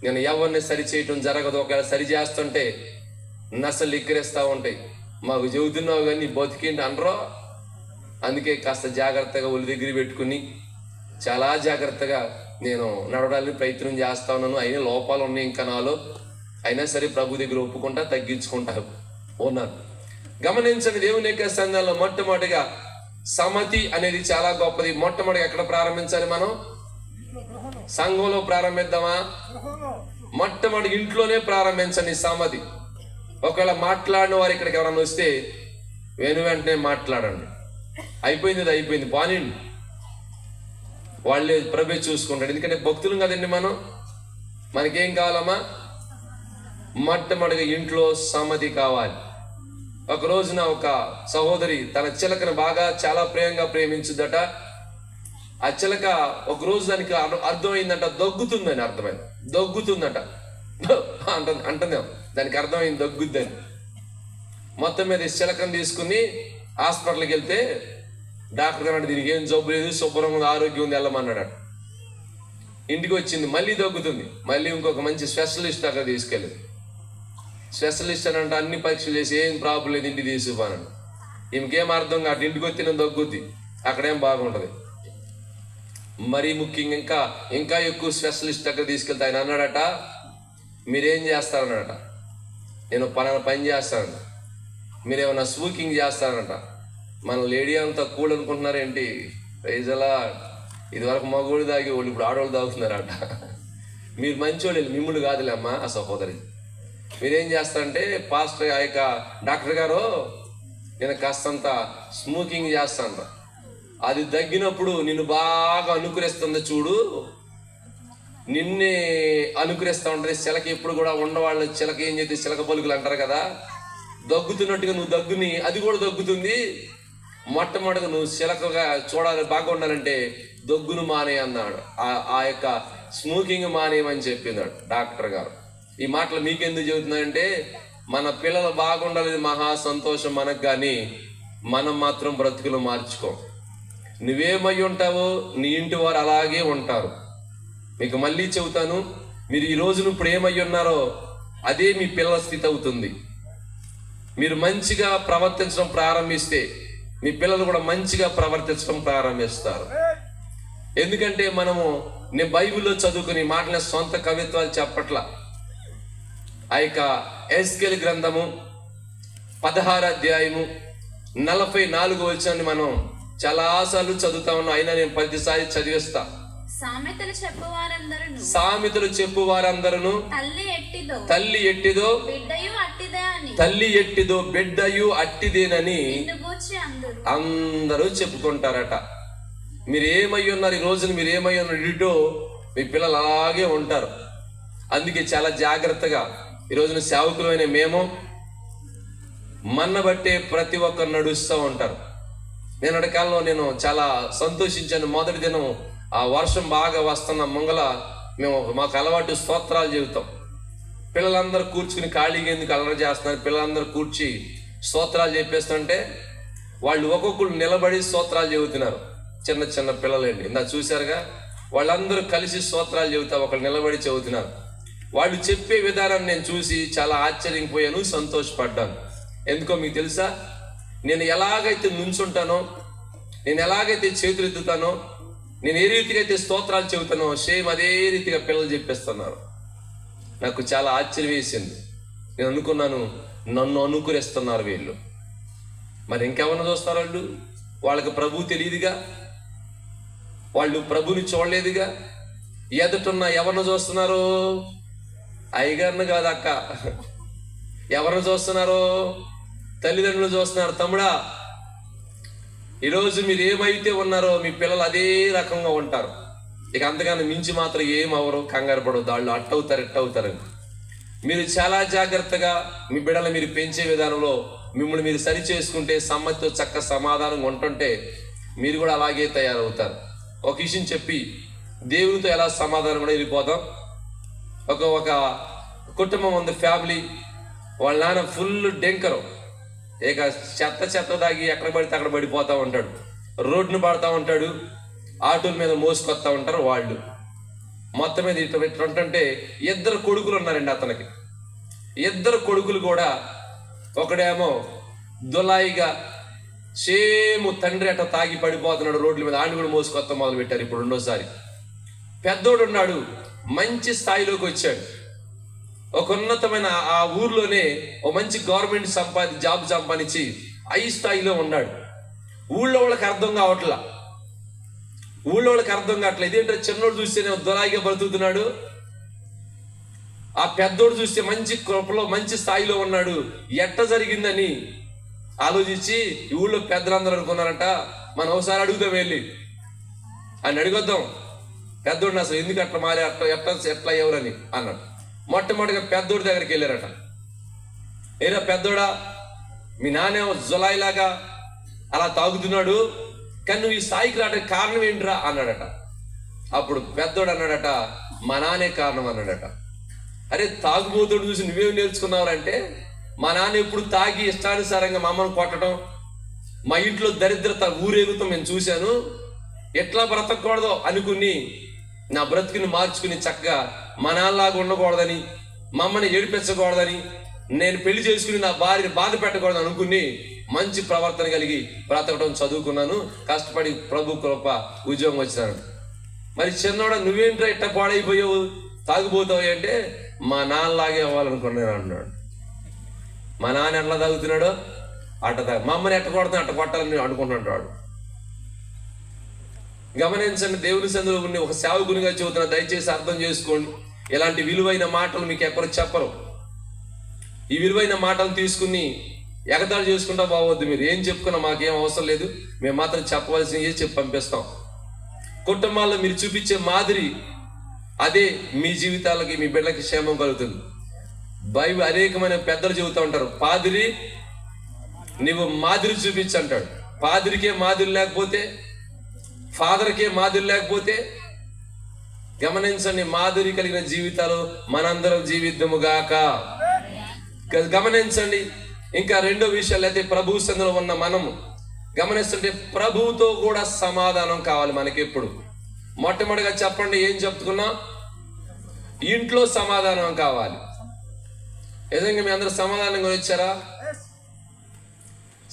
నేను ఎవరిని సరి చేయటం జరగదు. ఒకవేళ సరి చేస్తుంటే నసలు ఎక్కిరేస్తూ ఉంటాయి. మాకు చెబుతున్నావు కానీ బతికేంటి అనరో. అందుకే కాస్త జాగ్రత్తగా ఒళ్ళు దగ్గర పెట్టుకుని చాలా జాగ్రత్తగా నేను నడవడానికి ప్రయత్నం చేస్తా ఉన్నాను. అయినా లోపాలు ఉన్నాయి ఇంకా నాలో, అయినా సరే ప్రభు దగ్గర ఒప్పుకుంటా, తగ్గించుకుంటా ఉన్నాను. గమనించండి, దేవుని యొక్క సంఘంలో మొట్టమొదటిగా సమ్మతి అనేది చాలా గొప్పది. మొట్టమొదటిగా ఎక్కడ ప్రారంభించాలి? మనం సంఘంలో ప్రారంభిద్దామా? మొట్టమొదటి ఇంట్లోనే ప్రారంభించండి సమ్మతి. ఒకవేళ మాట్లాడిన వారు ఇక్కడికి ఎవరైనా వస్తే వెంటనే మాట్లాడండి. అయిపోయింది, అది అయిపోయింది, పానిండి, వాళ్ళే ప్రభు చూసుకుంటాడు. ఎందుకంటే భక్తులు కదండి మనం. మనకేం కావాలమ్మా? మొట్టమొదటిగా ఇంట్లో సమ్మతి కావాలి. ఒక రోజున ఒక సహోదరి తన చిలకను బాగా చాలా ప్రేమగా ప్రేమించుదట. ఆ చిలక ఒక రోజు దానికి అర్థమైందంట, దగ్గుతుందని అర్థమైంది. దగ్గుతుందట అంటుందేమో, దానికి అర్థమైంది దగ్గుద్దని. మొత్తం మీద చిలకను తీసుకుని హాస్పిటల్కి వెళ్తే డాక్టర్ గారు దీనికి ఏం జబ్బు లేదు, శుభ్రంగా ఆరోగ్యం ఉంది, వెళ్ళమన్నాడు. ఇంటికి వచ్చింది, మళ్ళీ దగ్గుతుంది. మళ్ళీ ఇంకొక మంచి స్పెషలిస్ట్ అక్కడ తీసుకెళ్ళింది. స్పెషలిస్ట్ అని అంటే అన్ని పరీక్షలు చేసి ఏం ప్రాబ్లం లేదు, ఇంటికి తీసుకుపోనండి. ఈమెకేం అర్థం కాదు, ఇంటికి వచ్చిన దగ్గుద్ది, అక్కడేం బాగుంటుంది. మరీ ముఖ్యంగా ఇంకా ఎక్కువ స్పెషలిస్ట్ అక్కడ తీసుకెళ్తే ఆయన అన్నాడట, మీరేం చేస్తారన్నాడట. నేను పలానా పని చేస్తానంట. మీరేమన్నా స్మోకింగ్ చేస్తారంట. మన లేడీ అంతా కూల్ అనుకుంటున్నారేంటి? రైజలా ఇదివరకు మగోడు తాగి వాళ్ళు ఇప్పుడు ఆడవాళ్ళు తాగుతున్నారట. మీరు మంచోళ్ళు, మిమ్ముళ్ళు కాదులే అమ్మా ఆ సహోదరి. మీరేం చేస్తారంటే, పాస్టర్ ఆ యొక్క డాక్టర్ గారు నేను కాస్తంత స్మోకింగ్ చేస్తానంట. అది తగ్గినప్పుడు నిన్ను బాగా అనుకరిస్తుంది చూడు, నిన్నే అనుకరిస్తూ ఉంటుంది. చిలక ఎప్పుడు కూడా ఉండవాళ్ళు చిలక ఏం చేస్తే చిలక పలుకులు అంటారు కదా, దగ్గుతున్నట్టుగా నువ్వు దగ్గుని అది కూడా దగ్గుతుంది. మొట్టమొదటిగా నువ్వు చిలకగా చూడాలి, బాగా ఉండాలంటే దగ్గును మానే అన్నాడు. ఆ యొక్క స్మోకింగ్ మానేయమని చెప్పినాడు డాక్టర్ గారు. ఈ మాటలు మీకెందుకు చెబుతున్నాయంటే, మన పిల్లలు బాగుండాలి మహా సంతోషం మనకు, కానీ మనం మాత్రం బ్రతుకులు మార్చుకో. నువ్వేమై ఉంటావో నీ ఇంటి వారు అలాగే ఉంటారు. మీకు మళ్ళీ చెబుతాను, మీరు ఈ రోజును ఇప్పుడు ఏమై ఉన్నారో అదే మీ పిల్లల స్థితి అవుతుంది. మీరు మంచిగా ప్రవర్తించడం ప్రారంభిస్తే మీ పిల్లలు కూడా మంచిగా ప్రవర్తించడం ప్రారంభిస్తారు. ఎందుకంటే నేను బైబిల్లో చదువుకుని మాటల సొంత కవిత్వాలు చెప్పట్ల. ఆ యొక్క ఎస్కేల్ గ్రంథము 16వ అధ్యాయము 44వ వచనాన్ని మనం చాలాసార్లు చదువుతా ఉన్నాం. అయినా నేను 10సారి చదివిస్తా. సామెతలు చెప్పు వారందరూ తల్లి ఎట్టిదో బిడ్డయు అట్టిదేనని అందరూ చెప్పుకుంటారట. మీరు ఏమై ఉన్నారు ఈ రోజున, మీరు ఏమై ఉన్నారు ఇటో మీ పిల్లలు అలాగే ఉంటారు. అందుకే చాలా జాగ్రత్తగా ఈ రోజున సేవకులమైన మేము మన్నబట్టే ప్రతి ఒక్కరు నడుస్తూ ఉంటారు. నేను అడకాలంలో నేను చాలా సంతోషించాను. మొదటి దినం ఆ వర్షం బాగా వస్తున్న మాకు అలవాటు స్తోత్రాలు చెబుతాం. పిల్లలందరూ కూర్చుని ఖాళీగా ఎందుకు అలవాటు చేస్తున్నారు, పిల్లలందరూ కూర్చి స్తోత్రాలు చెప్పేస్తుంటే వాళ్ళు ఒక్కొక్కరు నిలబడి స్తోత్రాలు చెబుతున్నారు. చిన్న చిన్న పిల్లలండి, ఇందా చూశారుగా, వాళ్ళందరూ కలిసి స్తోత్రాలు చెబుతా ఒకళ్ళు నిలబడి చెబుతున్నారు. వాళ్ళు చెప్పే విధానం నేను చూసి చాలా ఆశ్చర్యపోయాను, సంతోషపడ్డాను. ఎందుకో మీకు తెలుసా, నేను ఎలాగైతే నుంచుంటానో, నేను ఎలాగైతే చేతులెత్తుతానో, నేను ఏ రీతిగా అయితే స్తోత్రాలు చెబుతానో సేమ్ అదే రీతిగా పిల్లలు చెప్పేస్తున్నారు. నాకు చాలా ఆశ్చర్యం వేసింది. నేను అనుకున్నాను, నన్ను అనుకరిస్తున్నారు వీళ్ళు. మరి ఇంకెవరిని చూస్తారు వాళ్ళు? వాళ్ళకి ప్రభు తెలియదుగా, వాళ్ళు ప్రభుని చూడలేదుగా. ఎదుటున్న ఎవరిని చూస్తున్నారు? అయ్యగారిని కాదు అక్క, ఎవరిని చూస్తున్నారు? తల్లిదండ్రులు చూస్తున్నారు. తమ్ముడా, ఈరోజు మీరు ఏమైతే ఉన్నారో మీ పిల్లలు అదే రకంగా ఉంటారు. ఇక అంతగానో మించి మాత్రం ఏమవరు, కంగారు పడవద్దు. వాళ్ళు అట్టవుతారు ఎట్టవుతారని మీరు చాలా జాగ్రత్తగా మీ బిడ్డలు మీరు పెంచే విధానంలో మిమ్మల్ని మీరు సరి చేసుకుంటే, సమ్మతితో చక్క సమాధానంగా ఉంటుంటే మీరు కూడా అలాగే తయారవుతారు. ఒక విషయం చెప్పి దేవునితో ఎలా సమాధానం కూడా వెళ్ళిపోతాం. ఒక కుటుంబం ఉంది, ఫ్యామిలీ. వాళ్ళ నాన్న ఫుల్ డెంకరు, ఇక చెత్త దాగి ఎక్కడ పడితే అక్కడ పడిపోతూ ఉంటాడు, రోడ్డును పడతా ఉంటాడు. ఆటోల మీద మోసుకొస్తా ఉంటారు వాళ్ళు. మొత్తం మీద ఇట్లంటే 2 కొడుకులు ఉన్నారండి అతనికి. 2 కొడుకులు కూడా, ఒకడేమో దులాయిగా సేమ్ తండ్రి అట్ట తాగి పడిపోతున్నాడు రోడ్ల మీద, ఆయన కూడా మోసుకొత్త మొదలు పెట్టారు ఇప్పుడు రెండోసారి. పెద్దోడు ఉన్నాడు, మంచి స్థాయిలోకి వచ్చాడు. ఒక ఉన్నతమైన ఆ ఊర్లోనే ఒక మంచి గవర్నమెంట్ జాబ్ సంపాదించి హై స్థాయిలో ఉన్నాడు. ఊళ్ళో వాళ్ళకి అర్థం కావట్లా. ఇదేంటో చిన్నోడు చూస్తేనే దులాయిగా బ్రతుకుతున్నాడు, ఆ పెద్దోడు చూస్తే మంచి కృపలో మంచి స్థాయిలో ఉన్నాడు. ఎట్ట జరిగిందని ఆలోచించి ఈ ఊళ్ళో పెద్దలందరూ అనుకున్నారంట, మనం ఒకసారి అడుగుదాం, వెళ్ళి ఆయన అడిగొద్దాం పెద్దోడిని అసలు ఎందుకు అట్లా మారి ఎట్లా ఎవరని అన్నాడు. మొట్టమొదటిగా పెద్దోడి దగ్గరికి వెళ్ళారట. ఏరా పెద్దోడా, మీ నాన్న జులాయిలాగా అలా తాగుతున్నాడు, కానీ నువ్వు ఈ స్థాయికి రావడానికి కారణం ఏంట్రా అన్నాడట. అప్పుడు పెద్దోడు అన్నాడట, మా నాన్నే కారణం అన్నాడట. అరే తాగుబోతుడు చూసి నువ్వేం నేర్చుకున్నావంటే, మా నాన్న ఎప్పుడు తాగి ఇష్టానుసారంగా మా అమ్మను కొట్టడం, మా ఇంట్లో దరిద్రత ఊరేగుతాం నేను చూశాను, ఎట్లా బ్రతకూడదో అనుకుని నా బ్రతుకుని మార్చుకుని చక్కగా మా నాన్నలాగా ఉండకూడదని, మా అమ్మని ఏడిపించకూడదని, నేను పెళ్లి చేసుకుని నా భార్యని బాధ పెట్టకూడదు అనుకుని మంచి ప్రవర్తన కలిగి బ్రతకడం చదువుకున్నాను, కష్టపడి ప్రభు కృప ఉద్యోగం వచ్చినాను. మరి చిన్నోడ నువ్వేంట్రా ఇట్ట పాడైపోయావు తాగుపోతావు అంటే, మా నాన్నలాగే అవ్వాలనుకున్నాను అన్నాడు. మా నాన్న ఎట్లా తాగుతున్నాడో అట్ట మా అమ్మని ఎట్ట కొడతాను అట్ట కొట్టాలని అనుకుంటున్నాడు వాడు. గమనించండి, దేవుని సందులో ఉండి ఒక సేవకునిగా చెబుతున్నా, దయచేసి అర్థం చేసుకోండి. ఇలాంటి విలువైన మాటలు మీకు ఎక్కడో చెప్పరు. ఈ విలువైన మాటలు తీసుకుని ఎగతాళి చేసుకుంటా బాగోద్దు. మీరు ఏం చెప్పుకున్నా మాకేం అవసరం లేదు, మేము మాత్రం చెప్పవలసినవి చెప్పి పంపిస్తాం. కుటుంబాల్లో మీరు చూపించే మాదిరి అదే మీ జీవితాలకి మీ బిడ్డలకి క్షేమం కలుగుతుంది. బైబిల్ అనేకమైన పెద్దలు చెబుతూ ఉంటారు, పాదిరి నువ్వు మాదిరి చూపించంటాడు. పాదిరికే మాదిరి లేకపోతే, ఫాదర్కే మాదిరి లేకపోతే, గమనించండి, మాదిరి కలిగిన జీవితాలు మనందరం జీవిద్దాముగాక. గమనించండి, ఇంకా రెండో విషయాలు అయితే ప్రభు సందులో ఉన్న మనము గమనిస్తుంటే ప్రభువుతో కూడా సమాధానం కావాలి మనకి ఎప్పుడు. మొట్టమొదటిగా చెప్పండి, ఏం చెప్పుకున్నా? ఇంట్లో సమాధానం కావాలి. నిజంగా మీ అందరూ సమాధానంగా వచ్చారా?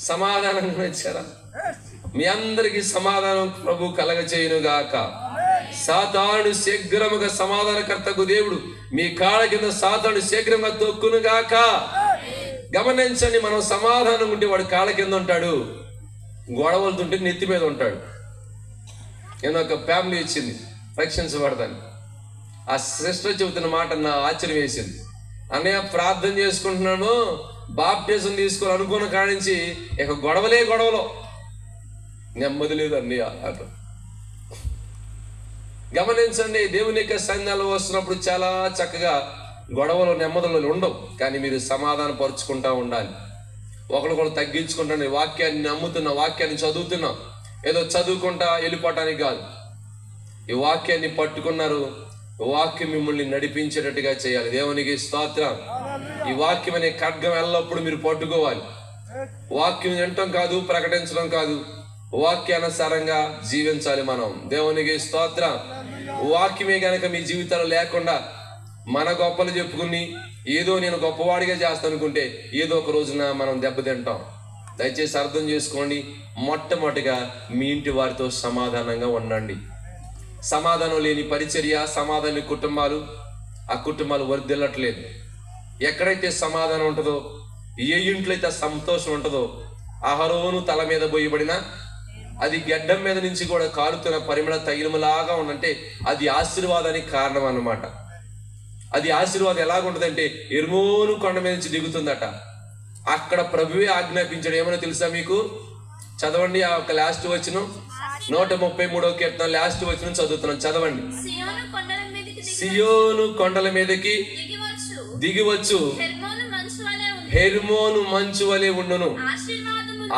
సమాధానంగా వచ్చారా? మీ అందరికి సమాధానం ప్రభు కలగచేయునుగాక. సాతాను శీఘ్రముగా సమాధానకర్తకు దేవుడు మీ కాళ్ళ కింద సాతాను శీఘ్రంగా తొక్కునుగాక. గమనించండి, మనం సమాధానం ఉంటే వాడు కాళ్ళ కింద ఉంటాడు, గొడవలుతుంటే నెత్తి మీద ఉంటాడు. నేను ఒక ఫ్యామిలీ వచ్చింది రక్షించబడతాను. ఆ సిస్టర్ చెబుతున్న మాట నా ఆశ్చర్యం వేసింది. అన్నయ్య ప్రార్థన చేసుకుంటున్నాను, బాప్టిజం తీసుకోవాలి అనుకున్న కాడి నుంచి ఇక గొడవలో నెమ్మది లేదు అన్నయ్య అట. గమనించండి, దేవుని యొక్క సన్నిధానంలో వస్తున్నప్పుడు చాలా చక్కగా గొడవలు నెమ్మదులు ఉండవు, కానీ మీరు సమాధానం పరుచుకుంటా ఉండాలి. ఒకరికొకరు తగ్గించుకుంటాను. వాక్యాన్ని నమ్ముతున్నా, వాక్యాన్ని చదువుతున్నా, ఏదో చదువుకుంటా వెళ్ళిపోవటానికి కాదు. ఈ వాక్యాన్ని పట్టుకున్నారు, వాక్యం మిమ్మల్ని నడిపించేటట్టుగా చేయాలి. దేవునికి స్తోత్రం. ఈ వాక్యం అనే ఖడ్గం ఎల్లప్పుడు మీరు పట్టుకోవాలి. వాక్యం వినటం కాదు, ప్రకటించడం కాదు, వాక్యానుసారంగా జీవించాలి మనం. దేవునికి స్తోత్రం. వాక్యమే కనుక మీ జీవితంలో లేకుండా మన గొప్పలు చెప్పుకుని ఏదో నేను గొప్పవాడిగా చేస్తాను అనుకుంటే ఏదో ఒక రోజున మనం దెబ్బతింటాం. దయచేసి అర్థం చేసుకోండి. మొట్టమొదటిగా మీ ఇంటి వారితో సమాధానంగా ఉండండి. సమాధానం లేని పరిచర్య, సమాధానం కుటుంబాలు, ఆ కుటుంబాలు వర్ధిల్లట్లేదు. ఎక్కడైతే సమాధానం ఉంటుందో, ఏ ఇంట్లో అయితే సంతోషం ఉంటుందో, అహరోను తల మీద పోయబడినా అది గడ్డం మీద నుంచి కూడా కారుతున్న పరిమళ తైలములాగా ఉందంటే అది ఆశీర్వాదానికి కారణం అన్నమాట. అది ఆశీర్వాదం ఎలాగుంటుందంటే ఎర్మోను కొండ మీద నుంచి దిగుతుందట. అక్కడ ప్రభువే ఆజ్ఞాపించాడు. ఏమైనా తెలుసా మీకు? చదవండి ఆ ఒక లాస్ట్ వచనం, 133వ కీర్తన లాస్ట్ వచనం చదువుతున్నాం, చదవండి. సియోను కొండల మీదకి దిగివచ్చు, హెర్మోను మంచు వలె ఉండును,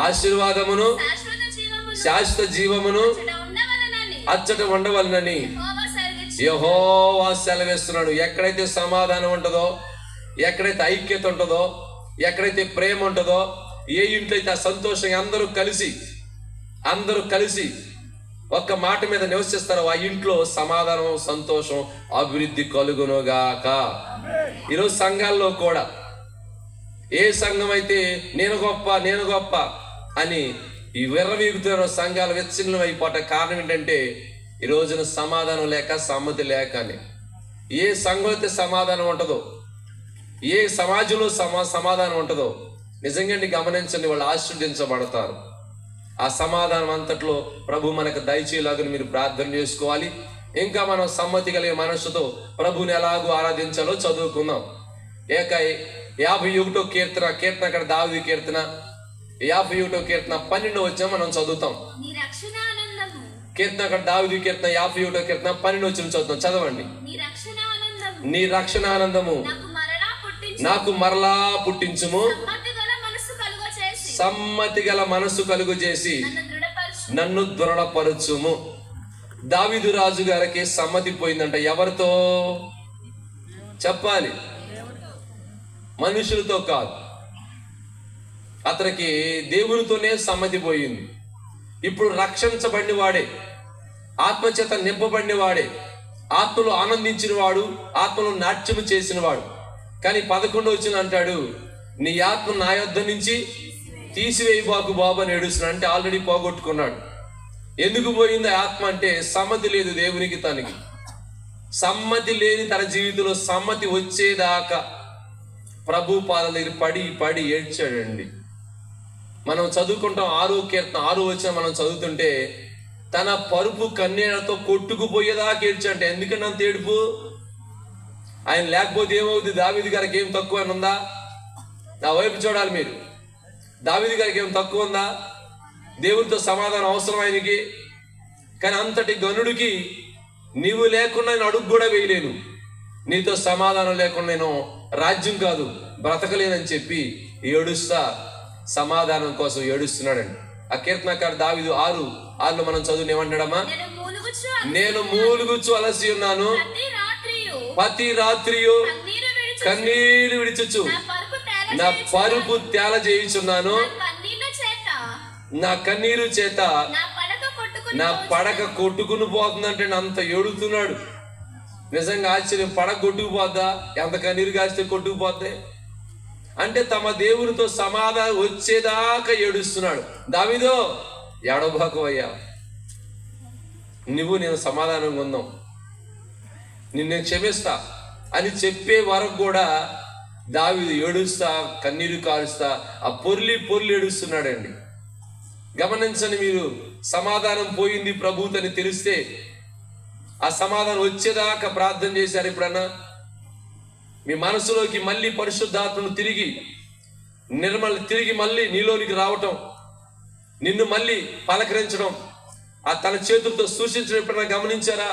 ఆశీర్వాదమును శాశ్వత జీవమును అచ్చట ఉండవలనని యెహోవా సెలవిస్తున్నాడు. ఎక్కడైతే సమాధానం ఉంటుందో, ఎక్కడైతే ఐక్యత ఉంటుందో, ఎక్కడైతే ప్రేమ ఉంటుందో, ఏ ఇంట్లో అయితే ఆ సంతోషంగా అందరూ కలిసి ఒక్క మాట మీద నివసిస్తారో ఆ ఇంట్లో సమాధానం, సంతోషం, అభివృద్ధి కలుగునుగాక. ఈరోజు సంఘాల్లో కూడా ఏ సంఘం అయితే నేను గొప్ప అని ఈ విర్రవీగుతున్న సంఘాలు విచ్ఛిన్నం అయిపోవటం కారణం ఏంటంటే ఈ రోజున సమాధానం లేక, సమ్మతి లేక అని. ఏ సంఘం అయితే సమాధానం ఉంటుందో, ఏ సమాజంలో సమాధానం ఉంటుందో నిజంగా గమనించండి, వాళ్ళు ఆశీర్వదించబడతారు. ఆ సమాధానం అంతట్లో ప్రభు మనకు దయచేలాగా మీరు ప్రార్థన చేసుకోవాలి. ఇంకా మనం సమ్మతి కలిగే మనస్సుతో ప్రభుని ఎలాగూ ఆరాధించాలో చదువుకుందాం. 51వ కీర్తన అక్కడ దావీదు కీర్తన 51వ కీర్తన 12 వచ్చిన మనం చదువుతాం. కీర్తన అక్కడ దావీదు కీర్తన 51వ కీర్తన 12 వచ్చిన చదువుతాం. చదవండి. నీ రక్షణ ఆనందము నాకు మరలా పుట్టించుము, సమ్మతి గల మనస్సు కలుగు చేసి నన్ను దృఢపరచుము. దావీదు రాజు గారికి సమ్మతి పోయిందంట. ఎవరితో చెప్పాలి? మనుషులతో కాదు, అతనికి దేవునితోనే సమ్మతి పోయింది. ఇప్పుడు రక్షించబడిన వాడే, ఆత్మచేత నింపబడిన వాడే, ఆత్మలో ఆనందించిన వాడు, ఆత్మలో నాట్యము చేసిన వాడు. కానీ 11 వచ్చిన అంటాడు, నీ ఆత్మ నా యొద్ద నుంచి తీసివేయబాకు బాబు అని ఏడుస్తున్నాడు. అంటే ఆల్రెడీ పోగొట్టుకున్నాడు. ఎందుకు పోయింది ఆత్మ అంటే సమ్మతి లేదు దేవునికి. తనకి సమ్మతి లేని తన జీవితంలో సమ్మతి వచ్చేదాకా ప్రభు పాదాల దగ్గర పడి ఏడ్చాడండి. మనం చదువుకుంటాం 6వ కీర్తన 6 వచ్చిన మనం చదువుతుంటే తన పరుపు కన్నీళ్లతో కొట్టుకుపోయేదాకా ఏడ్చాడంటే. ఎందుకంటే అంత ఏడుపు? ఆయన లేకపోతే ఏమవుతుంది? దావీదు గారికి ఏం తక్కువ అని ఉందా? నా వైపు చూడాలి మీరు. దావీదు గారికి ఏం తక్కువ ఉందా? దేవుడితో సమాధానం అవసరం ఆయనకి. కానీ అంతటి గనుడికి నీవు లేకుండా నేను అడుగు కూడా వేయలేను, నీతో సమాధానం లేకుండా నేను రాజ్యం కాదు బ్రతకలేనని చెప్పి ఏడుస్తా సమాధానం కోసం ఏడుస్తున్నాడండి. ఆ కీర్తనకారు దావీదు 6:6 మనం చదువుని ఏమంటాడమ్మా? నేను మూలుగుచ్చు అలసి ఉన్నాను, ప్రతి రాత్రియు కన్నీరు విడిచుచు నా పరుపు తేల చేయుచున్నాను, నా కన్నీరు చేత నా పడక కొట్టుకుని పోతుందంటే అంత ఏడుతున్నాడు. నిజంగా ఆశ్చర్యం. పడక కొట్టుకుపోద్దా? ఎంత కన్నీరు కాస్తే కొట్టుకుపోద్ది? అంటే తమ దేవునితో సమాధానం వచ్చేదాకా ఏడుస్తున్నాడు. దావీదో ఏడవబాకవయ్యా, నువ్వు నేను సమాధానంగా ఉందాం, నిన్ను క్షమిస్తా అని చెప్పే వరకు కూడా దావీదు ఏడుస్తా, కన్నీరు కారుస్తా, ఆ పొర్లి ఏడుస్తున్నాడండి. గమనించండి మీరు. సమాధానం పోయింది ప్రభువుతని తెలిస్తే ఆ సమాధానం వచ్చేదాకా ప్రార్థన చేశారు ఎప్పుడన్నా? మీ మనసులోకి మళ్ళీ పరిశుద్ధాత్మను తిరిగి మళ్ళీ నీలోనికి రావటం, నిన్ను మళ్ళీ పలకరించడం, ఆ తన చేతులతో సూచించడం ఎప్పుడన్నా గమనించారా?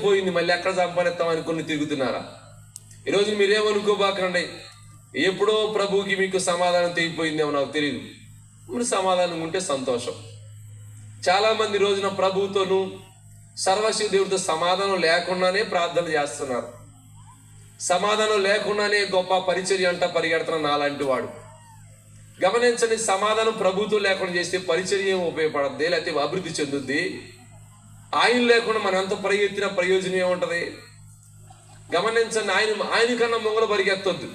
పోయింది, మళ్ళీ ఎక్కడ సంపాదిస్తాం అనుకుని తిరుగుతున్నారా? ఈరోజు మీరేమనుకోబాకండి, ఎప్పుడో ప్రభువుకి మీకు సమాధానం తెగిపోయిందేమో నాకు తెలియదు. మీరు సమాధానం ఉంటే సంతోషం. చాలా మంది రోజున ప్రభువుతోనూ సర్వశక్తి దేవుడితో సమాధానం లేకుండానే ప్రార్థన చేస్తున్నారు. సమాధానం లేకుండానే గొప్ప పరిచర్య అంట పరిగెడుతున్న నాలాంటి వాడు. గమనించండి, సమాధానం ప్రభువుతో లేకుండా చేస్తే పరిచర్య ఏం ఉపయోగపడద్ది, లేకపోతే అభివృద్ధి చెందుద్ది? ఆయన లేకుండా మనం ఎంత పరిగెత్తిన ప్రయోజనం ఏముంటది? గమనించండి, ఆయన కన్నా మొంగలు పరిగెత్తొద్దు.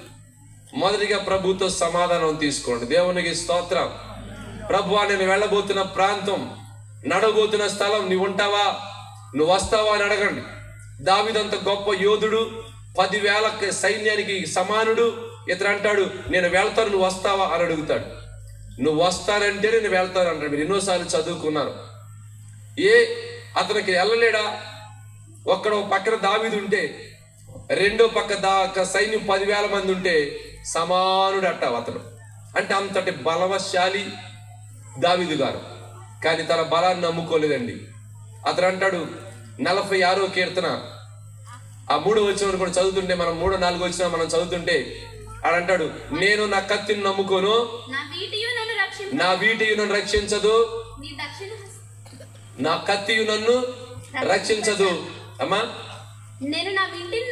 మొదటిగా ప్రభుతో సమాధానం తీసుకోండి. దేవునికి స్తోత్రం. ప్రభువా, నేను వెళ్ళబోతున్న ప్రాంతం, నడబోతున్న స్థలం, నువ్వు ఉంటావా, నువ్వు వస్తావా అని అడగండి. దావీదంత గొప్ప యోధుడు, 10,000 సైన్యానికి సమానుడు. ఇతను అంటాడు, నేను వెళ్తాను, నువ్వు వస్తావా అని అడుగుతాడు. నువ్వు వస్తానంటే నేను వెళ్తాను అంటాడు. మీరు ఎన్నోసార్లు చదువుకున్నారు. అతనికి వెళ్ళలేడా? ఒక్కడ పక్కన దావీదు ఉంటే, రెండో పక్క సైన్యం 10,000 మంది ఉంటే సమానుడు అంటావు అతను. అంటే అంతటి బలవశాలి దావీదు గారు. కానీ తన బలాన్ని నమ్ముకోలేదండి. అతను అంటాడు 46వ కీర్తన 3వ వచనం కూడా చదువుతుంటే, మనం 3, 4 వచ్చిన మనం చదువుతుంటే ఆడంటాడు, నేను నా కత్తిని నమ్ముకోను, నా వీటియు నన్ను రక్షించదు, నా కత్తియు నన్ను రక్షించదు. అమ్మా, నేను నా వింటిని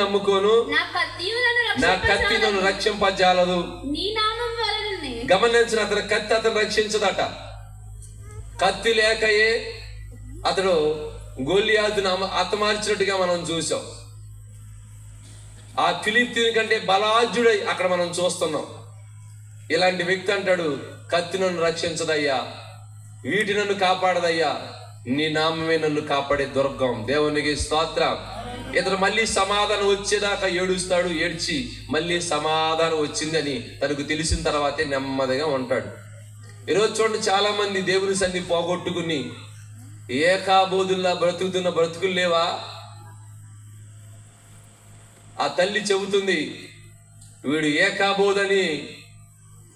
నమ్ముకోను, నా కత్తి నన్ను రక్షింపజాలదు. గమనించిన అతని కత్తి అతను రక్షించదట. కత్తి లేకయే అతడు గొల్లియాతును హతమార్చినట్టుగా మనం చూసాం. ఆ ఫిలిష్తీయుని కంటే బలాఢ్యుడై అక్కడ మనం చూస్తున్నాం. ఇలాంటి వ్యక్తి అంటాడు, కత్తి నన్ను రక్షించదయ్యా, వీటి నన్ను కాపాడదయ్యా, నీ నామమే నన్ను కాపాడే దుర్గం. దేవునికి స్తోత్రం. ఇతను మళ్ళీ సమాధానం వచ్చేదాకా ఏడుస్తాడు. ఏడ్చి మళ్ళీ సమాధానం వచ్చిందని తనకు తెలిసిన తర్వాతే నెమ్మదిగా ఉంటాడు. ఈరోజు చూడండి, చాలా మంది దేవుని సన్ని పోగొట్టుకుని ఏకాబోధుల్లా బ్రతుకుతున్న బ్రతుకులు లేవా? ఆ తల్లి చెబుతుంది, వీడు ఏకాబోధని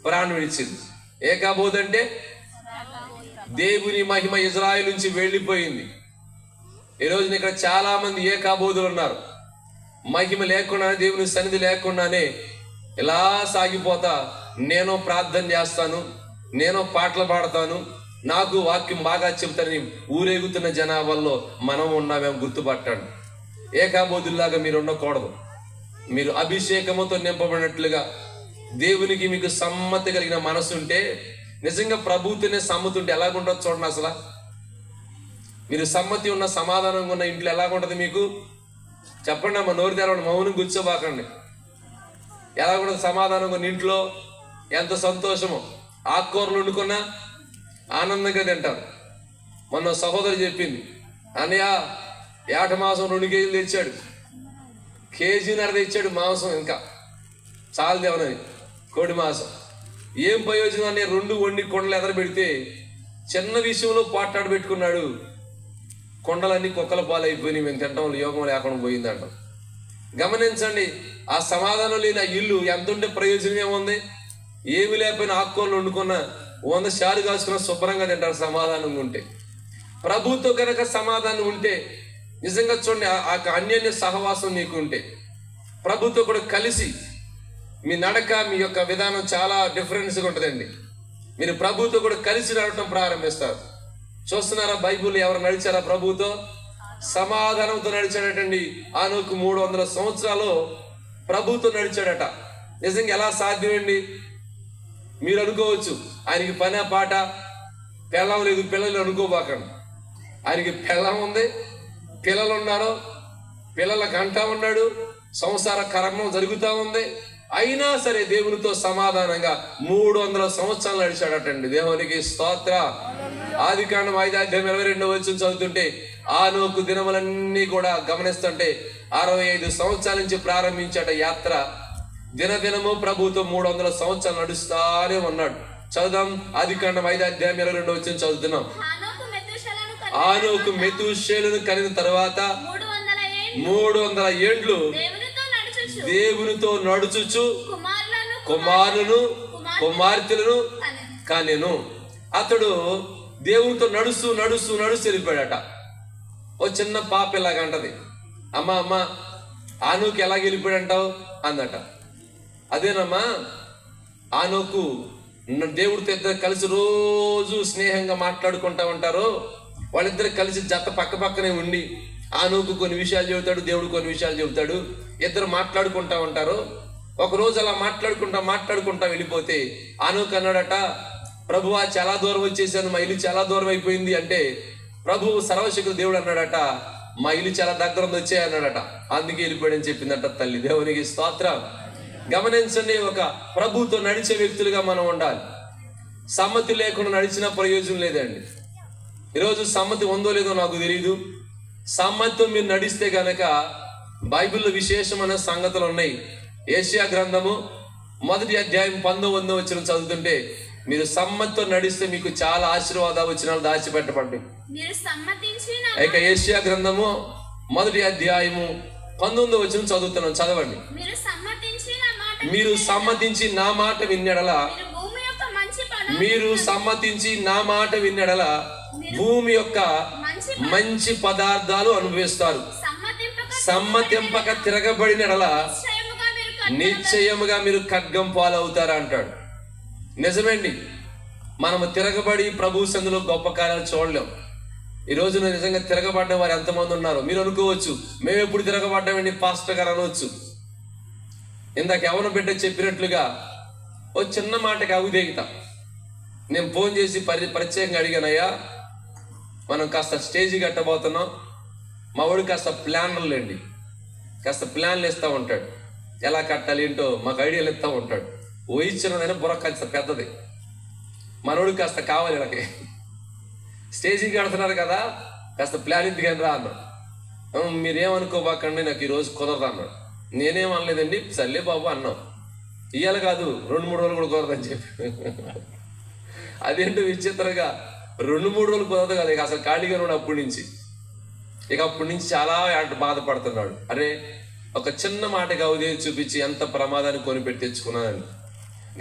ప్రాణం విడిచింది. ఏకాబోధ అంటే దేవుని మహిమ ఇజ్రాయెల్ నుంచి వెళ్ళిపోయింది. ఈరోజు ఇక్కడ చాలా మంది ఏకాబోధులు ఉన్నారు. మహిమ లేకుండానే, దేవుని సన్నిధి లేకుండానే ఇలా సాగిపోతా, నేను ప్రార్థన చేస్తాను, నేను పాటలు పాడతాను, నాకు వాక్యం బాగా చెబుతానని ఊరేగుతున్న జనాభాల్లో మనం ఉన్నామేమో గుర్తుపట్టండి. ఏకాబోధుల్లాగా మీరు ఉండకూడదు. మీరు అభిషేకముతో నింపబడినట్లుగా దేవునికి మీకు సమ్మతి కలిగిన మనసు ఉంటే, నిజంగా ప్రభుత్వనే సమ్మతి ఉంటే ఎలాగుంటుంది చూడండి. అసలు మీరు సమ్మతి ఉన్న, సమాధానంగా ఉన్న ఇంట్లో ఎలాగుంటుంది మీకు చెప్పండి అమ్మ. నోరు తెరవండి, మౌనం కూర్చోబాకండి. ఎలాగుంటుంది సమాధానంగా ఉన్న ఇంట్లో? ఎంత సంతోషమో. ఆకుకూరలు వండుకున్నా ఆనందంగా తింటారు. మొన్న సహోదరు చెప్పింది, అన్నయ్య ఏట మాంసం 2 కేజీలు తెచ్చాడు, కేజీన్నర తెచ్చాడు మాంసం, ఇంకా చాలు దేవనని కోడి మాంసం. ఏం ప్రయోజనం అనే 2 వండి కొండలు ఎదర పెడితే చిన్న విషయంలో పోట్లాడ పెట్టుకున్నాడు. కొండలన్నీ కుక్కల పాలైపోయినాయి, మేము తింటాం యోగం లేకుండా పోయిందంట. గమనించండి, ఆ సమాధానం లేని ఆ ఇల్లు ఎంత ఉంటే ప్రయోజనం ఏముంది? ఏమి లేకపోయినా ఆకుకూరలు వండుకున్న 100 షారు కాసుకున్న శుభ్రంగా తింటారు సమాధానంగా ఉంటే. ప్రభుతో కనుక సమాధానం ఉంటే, నిజంగా చూడండి, ఆ అన్యోన్య సహవాసం నీకు ఉంటే, ప్రభుతో కూడా కలిసి మీ నడక, మీ యొక్క విధానం చాలా డిఫరెన్స్గా ఉంటుందండి. మీరు ప్రభుతో కూడా కలిసి నడవటం ప్రారంభిస్తారు. చూస్తున్నారా, బైబుల్ ఎవరు నడిచారా ప్రభుతో? సమాధానంతో నడిచాడటండి. ఆనోకు 300 సంవత్సరాలు ప్రభుతో నడిచాడట. నిజంగా ఎలా సాధ్యమండి? మీరు అనుకోవచ్చు, ఆయనకి పని పాట పెళ్ళం లేదు, పిల్లలు అనుకోబాకండి. ఆయనకి పెళ్ళం ఉంది, పిల్లలు ఉన్నారు, పిల్లలకు అంటా ఉన్నాడు, సంసార కర్మం జరుగుతూ ఉంది. అయినా సరే దేవునితో సమాధానంగా 300 సంవత్సరాలు నడిచాడటండి. దేవునికి స్తోత్ర. ఆదికాండం 5:22 చదువుతుంటే, ఆనోకు దినములన్నీ కూడా గమనిస్తుంటే 65 సంవత్సరాల నుంచి ప్రారంభించాట యాత్ర. దినదినము ప్రభుతో 300 సంవత్సరాలు నడుస్తానే ఉన్నాడు. చదుదాం, ఆదికాండం 5:22 చదువుతున్నాం. ఆనోకు మెతూషేలును కనిన తర్వాత 300 ఏండ్లు దేవునితో నడుచుచు కుమారులను కుమార్తెలను కానెను. అతడు దేవునితో నడుస్తూ నడుస్తూ నడుస్తూ వెళ్ళిపోయాడట. ఓ చిన్న పాప ఇలాగంటది, అమ్మ ఆనోకు ఎలా వెళ్ళిపోయాడంటావు అందట. అదేనమ్మా, ఆనోకు దేవుడితో ఇద్దరు కలిసి రోజు స్నేహంగా మాట్లాడుకుంటా ఉంటారు. వాళ్ళిద్దరు కలిసి జత పక్క పక్కనే ఉండి, ఆనోకు కొన్ని విషయాలు చెబుతాడు, దేవుడు కొన్ని విషయాలు చెబుతాడు. ఇద్దరు మాట్లాడుకుంటా ఉంటారు. ఒకరోజు అలా మాట్లాడుకుంటా వెళ్ళిపోతే ఆనోకు అన్నాడట, ప్రభువా చాలా దూరం వచ్చేసాను, మా ఇల్లు చాలా దూరం అయిపోయింది అంటే, ప్రభువు సర్వశక్తుడు దేవుడు అన్నాడట, మా ఇల్లు చాలా దగ్గర ఉంది వచ్చే అన్నాడట. అందుకే వెళ్ళిపోయాడని చెప్పిందట తల్లి. దేవునికి స్తోత్రం. గమనించండి, ఒక ప్రభుతో నడిచే వ్యక్తులుగా మనం ఉండాలి. సమ్మతి లేకుండా నడిచిన ప్రయోజనం లేదండి. ఈరోజు సమ్మతి ఉందో లేదో నాకు తెలియదు. సమ్మతితో మీరు నడిస్తే గనక బైబిల్లో విశేషమైన సంగతులు ఉన్నాయి. ఏషియా గ్రంథము 1వ అధ్యాయం 19 చదువుతుంటే, మీరు సమ్మతితో నడిస్తే మీకు చాలా ఆశీర్వాదాలు వచ్చినాలు దాచిపెట్టబడ్డాయి. ఇక ఏషియా గ్రంథము 1వ అధ్యాయము 19 చదువుతున్నాం, చదవండి. మీరు సమ్మతించి నా మాట విన్నడలా, మీరు సమ్మతించి నా మాట విన్నడలా భూమి యొక్క మంచి పదార్థాలు అనుభవిస్తారు. సమ్మతింపక తిరగబడినడలా నిశ్చయముగా మీరు ఖడ్గం పాలవుతారా అంటాడు. నిజమేండి, మనము తిరగబడి ప్రభు సందులో గొప్ప కార్యాలు చూడలేం. ఈ రోజున నిజంగా తిరగబడ్డ వారు ఎంతమంది ఉన్నారు? మీరు అనుకోవచ్చు, మేము ఎప్పుడు తిరగబడ్డామండి పాస్టర్ గారు అనవచ్చు. ఇందాక ఎవరి బిడ్డ చెప్పినట్లుగా ఓ చిన్న మాటకి అవిధేయత. నేను ఫోన్ చేసి ప్రత్యేకంగా అడిగానయ్యా, మనం కాస్త స్టేజీ కట్టబోతున్నాం, మా వాడు కాస్త ప్లాన్లేండి, కాస్త ప్లాన్లు ఇస్తూ ఉంటాడు, ఎలా కట్టాలి ఏంటో మాకు ఐడియాలు ఇస్తూ ఉంటాడు. వహించినదైనా బుర్ర కాస్త పెద్దది, మనోడు కాస్త కావాలి నాకు. స్టేజీ కడుతున్నారు కదా, కాస్త ప్లాన్ ఇద్దిగాని రా అన్నాడు. మీరేమనుకోబాకండి, నాకు ఈరోజు కుదరదు అన్నాడు. నేనేం అనలేదండి, సర్లే బాబు అన్నాం. ఇవాళ కాదు 2-3 రోజులు కూడా కుదరదని చెప్పి. అదేంటో విచిత్రంగా 2-3 రోజులు కుదరదు కదా, ఇక అసలు ఖాళీగా ఉన్నాడు అప్పటి నుంచి. ఇక అప్పటి నుంచి చాలా బాధపడుతున్నాడు. అరే, ఒక చిన్న మాటగా అవిధేయత చూపించి ఎంత ప్రమాదాన్ని కొనిపెట్టి తెచ్చుకున్నానని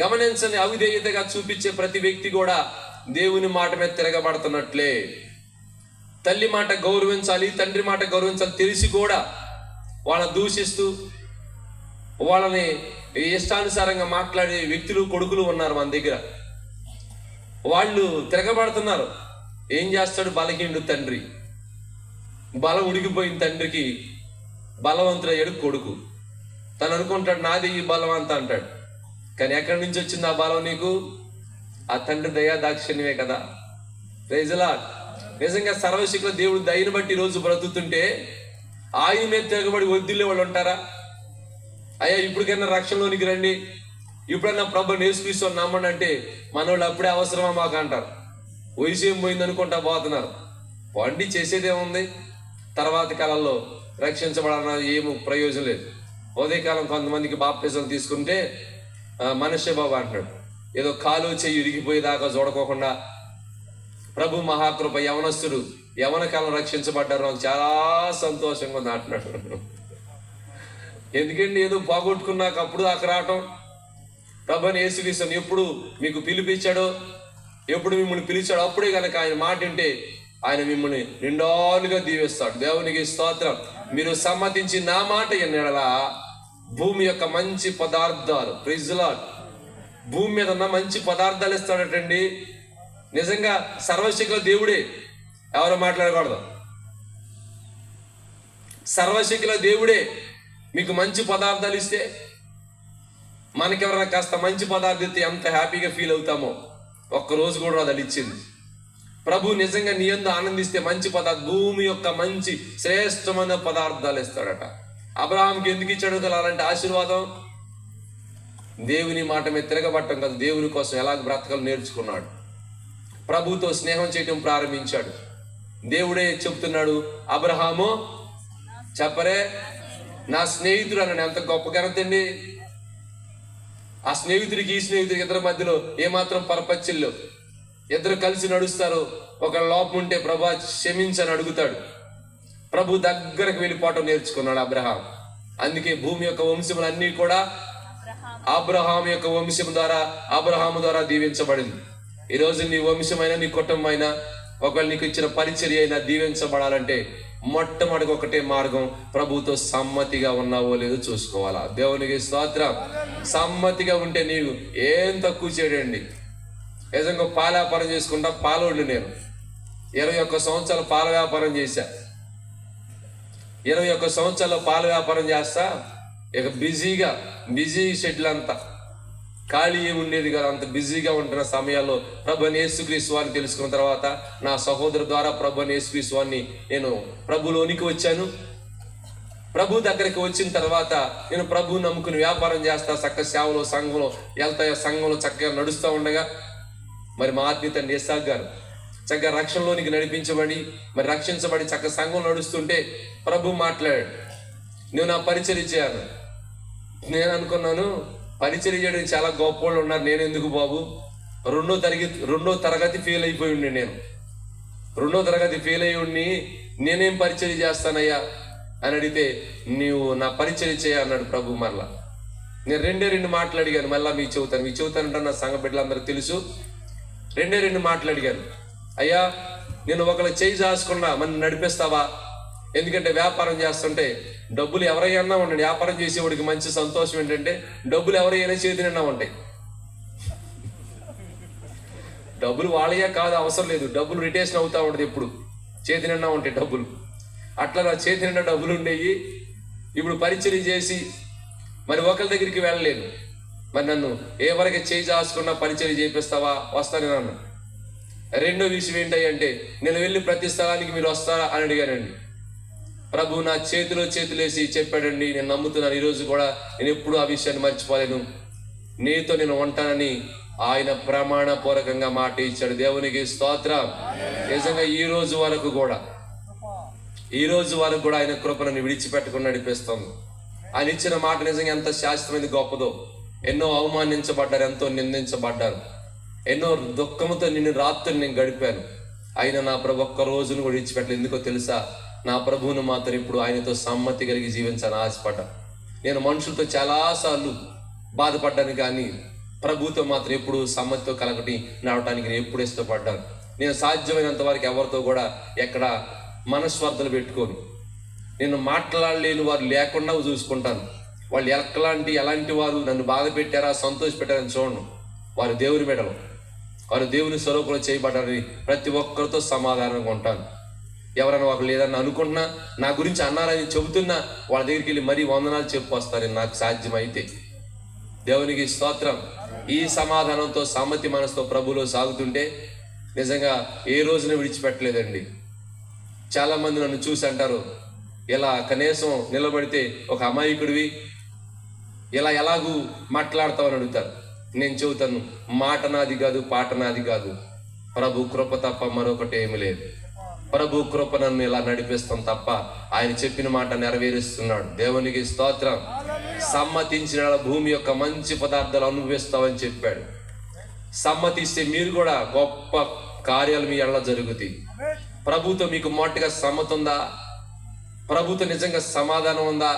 గమనించండి. అవిధేయతగా చూపించే ప్రతి వ్యక్తి కూడా దేవుని మాట మీద తిరగబడుతున్నట్లే. తల్లి మాట గౌరవించాలి, తండ్రి మాట గౌరవించాలి తెలిసి కూడా వాళ్ళని దూషిస్తూ వాళ్ళని ఇష్టానుసారంగా మాట్లాడే వ్యక్తులు, కొడుకులు ఉన్నారు మన దగ్గర. వాళ్ళు తిరగబడుతున్నారు. ఏం చేస్తాడు బలహీనుడు తండ్రి? బలం ఉడికిపోయిన తండ్రికి బలవంతుడయ్యాడు కొడుకు. తను అనుకుంటాడు నాది ఈ బలం అంతా అంటాడు. కానీ ఎక్కడి నుంచి వచ్చింది ఆ బలం నీకు? ఆ తండ్రి దయా దాక్షిణ్యమే కదా. Praise the lord. నిజంగా సర్వశక్తుల దేవుడు దయని బట్టి ఈరోజు బ్రతుకుతుంటే ఆయన మీద తిరగబడి వద్దులే వాళ్ళు ఉంటారా? అయ్యా, ఇప్పటికైనా రక్షణలోనికి రండి, ఇప్పుడన్నా ప్రభుని యేసుక్రీస్తుని నమ్మండి అంటే మనోళ్ళు అప్పుడే అవసరమా మాకు అంటారు. వయసు ఏం పోయింది అనుకుంటా పోతున్నారు. వండి చేసేదేముంది? తర్వాత కాలంలో రక్షించబడాలన్న ఏమో ప్రయోజనం లేదు. ఉదయకాలం కొంతమందికి బాప్టిజం తీసుకుంటే మనుష్య బాబు అంటున్నాడు, ఏదో కాలు చెయ్యి ఇరిగిపోయేదాకా చూడకోకుండా ప్రభు మహాకృప యవనస్తుడు యవన కాలం రక్షించబడ్డారు, నాకు చాలా సంతోషంగా ఉంది అంటున్నాడు. ఎందుకండి ఏదో పోగొట్టుకున్నాక అప్పుడు దాకా రావటం? ప్రభుని యేసుక్రీస్తుని ఎప్పుడు మీకు పిలిపించాడో, ఎప్పుడు మిమ్మల్ని పిలిచాడో అప్పుడే కనుక ఆయన మాట వింటే ఆయన మిమ్మల్ని నిండాలుగా దీవిస్తాడు. దేవునికి స్తోత్రం. మీరు సమ్మతించి నా మాట ఎన్నడలా భూమి యొక్క మంచి పదార్థాలు, ప్రైజ్ ది లార్డ్, భూమి మీద ఉన్న మంచి పదార్థాలు ఇస్తాడటండి. నిజంగా సర్వశక్తుల దేవుడే, ఎవరు మాట్లాడకూడదు. సర్వశక్తుల దేవుడే మీకు మంచి పదార్థాలు ఇస్తే, మనకెవరైనా కాస్త మంచి పదార్థం ఇస్తే ఎంత హ్యాపీగా ఫీల్ అవుతామో. ఒక్కరోజు కూడా అది ఇచ్చింది. ప్రభు నిజంగా నీ యందు ఆనందిస్తే మంచి పదార్థం, భూమి యొక్క మంచి శ్రేష్టమైన పదార్థాలు ఇస్తాడట. అబ్రహాంకి ఎందుకు ఇచ్చాడు కదా అలాంటి ఆశీర్వాదం? దేవుని మాట మీద తిరగబట్టం కదా, దేవుని కోసం ఎలా బ్రతకాలో నేర్చుకున్నాడు. ప్రభుతో స్నేహం చేయటం ప్రారంభించాడు. దేవుడే చెప్తున్నాడు, అబ్రహాము చెప్పరే నా స్నేహితుడు అన్నాడు. ఎంత గొప్ప ఘనత అండి! ఆ స్నేహితుడికి ఈ స్నేహితుడికి ఇద్దరి మధ్యలో ఏమాత్రం పరపచ్చిల్లు, ఇద్దరు కలిసి నడుస్తారు. ఒక లోపం ఉంటే ప్రభా క్షమించని అడుగుతాడు. ప్రభు దగ్గరకు వెళ్ళిపోవటం నేర్చుకున్నాడు అబ్రహాం. అందుకే భూమి యొక్క వంశములన్నీ కూడా అబ్రహాం యొక్క వంశం ద్వారా, అబ్రహాము ద్వారా దీవించబడింది. ఈరోజు నీ వంశమైనా నీ కుటుంబం అయినా ఒకవేళ నీకు ఇచ్చిన పరిచర్య అయినా దీవించబడాలంటే మొట్టమొదటి ఒకటే మార్గం, ప్రభుతో సమ్మతిగా ఉన్నావో లేదో చూసుకోవాలా. దేవునికి స్తోత్రం. సమ్మతిగా ఉంటే నీవు ఏం తక్కువ చేయడండి. నిజంగా పాల వ్యాపారం చేసుకుంటా, పాలోళ్ళు నేను 21 సంవత్సరాలు పాల వ్యాపారం చేశా. 21 సంవత్సరాల్లో పాల వ్యాపారం చేస్తా. ఇక బిజీ షెడ్యూల్ అంతా, ఖాళీ ఏమి ఉండేది కదా. అంత బిజీగా ఉంటున్న సమయాల్లో ప్రభుని యేసుక్రీస్తు వారిని తెలుసుకున్న తర్వాత నా సహోదరు ద్వారా ప్రభుని యేసుక్రీస్తు వారిని నేను ప్రభులోనికి వచ్చాను. ప్రభు దగ్గరికి వచ్చిన తర్వాత నేను ప్రభువు నమ్ముకుని వ్యాపారం చేస్తా, చక్క సేవలో సంఘంలో వెళ్తా, సంఘంలో చక్కగా నడుస్తూ ఉండగా మరి మా ఆత్మీయ తండ్రి ఇస్సాక్ గారు చక్కగా రక్షణలోనికి నడిపించబడి మరి రక్షించబడి చక్క సంఘం నడుస్తుంటే ప్రభు మాట్లాడాడు, నువ్వు నా పరిచర్య చేయాలి. నేను అనుకున్నాను, పరిచర్య చేయడం చాలా గొప్ప వాళ్ళు ఉన్నారు, నేను ఎందుకు బాబు? రెండో తరగతి ఫెయిల్ అయిపోయి ఉండి, నేను 2వ తరగతి ఫెయిల్ అయ్యి ఉండి నేనేం పరిచర్య చేస్తానయ్యా అని అడిగితే, నీవు నా పరిచర్య చేయన్నాడు ప్రభు. మరలా నేను 2 మాటలు అడిగాను. మళ్ళీ మీకు చెబుతానంటే నా సంఘ బిడ్డలందరూ తెలుసు. 2 మాటలు అడిగాను. అయ్యా, నేను ఒకళ్ళు చేయి చేసుకున్నా మన నడిపిస్తావా? ఎందుకంటే వ్యాపారం చేస్తుంటే డబ్బులు ఎవరైనా ఉండండి, వ్యాపారం చేసేవాడికి మంచి సంతోషం ఏంటంటే డబ్బులు ఎవరైనా చేతి నిండా ఉంటాయి. డబ్బులు వాళ్ళయ్యా కాదు, అవసరం లేదు, డబ్బులు రిటేషన్ అవుతా ఉంటుంది, ఎప్పుడు చేతి నిండా ఉంటాయి డబ్బులు. అట్లా నా చేతి నిండా డబ్బులు ఉండేవి. ఇప్పుడు పరిచయం చేసి మరి ఒకరి దగ్గరికి వెళ్ళలేను. మరి నన్ను ఎవరికి చేయి చేసుకున్నా పరిచయం చేపిస్తావా? వస్తాను అన్న. రెండో విషయం ఏంటంటే, నేను వెళ్ళి ప్రతి స్థలానికి మీరు వస్తారా అని అడిగానండి. ప్రభు నా చేతులేసి చెప్పాడండి, నేను నమ్ముతున్నాను. ఈరోజు కూడా నేను ఎప్పుడు ఆ విషయాన్ని మర్చిపోలేను. నీతో నేను ఉంటానని ఆయన ప్రమాణపూర్వకంగా మాట ఇచ్చాడు. దేవునికి స్తోత్రం. నిజంగా ఈ రోజు వరకు కూడా ఆయన కృపను విడిచిపెట్టకుండా నడిపిస్తాం. ఆయన ఇచ్చిన మాట నిజంగా ఎంత శాశ్వతమైనది, గొప్పదో. ఎన్నో అవమానించబడ్డారు, ఎంతో నిందించబడ్డారు, ఎన్నో దుఃఖంతో నిన్ను రాత్రులు నేను గడిపాను. అయినా నా ప్రభు ఒక్క రోజును కూడా విడిచిపెట్టలేదు. ఎందుకో తెలుసా? నా ప్రభువును మాత్రం ఇప్పుడు ఆయనతో సమ్మతి కలిగి జీవించాలని ఆశపడ్డా. నేను మనుషులతో చాలాసార్లు బాధపడ్డాను, కానీ ప్రభుతో మాత్రం ఎప్పుడు సమ్మతితో కలగటి నడవటానికి నేను ఎప్పుడు ఇష్టపడ్డాను. నేను సాధ్యమైనంత వరకు ఎవరితో కూడా ఎక్కడ మనస్వార్థలు పెట్టుకోను. నేను మాట్లాడలేని వారు లేకుండా చూసుకుంటాను. వాళ్ళు ఎలాంటి వారు నన్ను బాధ పెట్టారా, సంతోష పెట్టారని చూడను. వారు దేవుని మెడలు, వారు దేవుని స్వరూపంలో చేయబడ్డారని ప్రతి ఒక్కరితో సమాధానంగా ఉంటాను. ఎవరైనా వారు లేదని అనుకుంటున్నా, నా గురించి అన్నారని చెబుతున్నా, వాళ్ళ దగ్గరికి వెళ్ళి మరీ వందనాలు చెప్పు వస్తారని నాకు సాధ్యమైతే. దేవునికి స్తోత్రం. ఈ సమాధానంతో సమ్మతి మనసుతో ప్రభులో సాగుతుంటే నిజంగా ఏ రోజున విడిచిపెట్టలేదండి. చాలా మంది నన్ను చూసి అంటారు, ఇలా కనీసం నిలబడితే ఒక అమాయకుడివి ఇలా ఎలాగూ మాట్లాడతావని అడుగుతారు. నేను చెబుతాను, మాట నాది కాదు, పాట నాది కాదు, ప్రభు కృప తప్ప మరొకటి ఏమి లేదు. ప్రభు కృప నన్ను ఇలా నడిపిస్తాం తప్ప ఆయన చెప్పిన మాట నెరవేరుస్తున్నాడు. దేవునికి స్తోత్రం. సమ్మతించిన భూమి యొక్క మంచి పదార్థాలు అనుభవిస్తామని చెప్పాడు. సమ్మతిస్తే మీరు కూడా గొప్ప కార్యాలు మీ ఎడల జరుగుతాయి. ప్రభుతో మీకు మొట్టగా సమ్మతి ఉందా? ప్రభుతో నిజంగా సమాధానం ఉందా?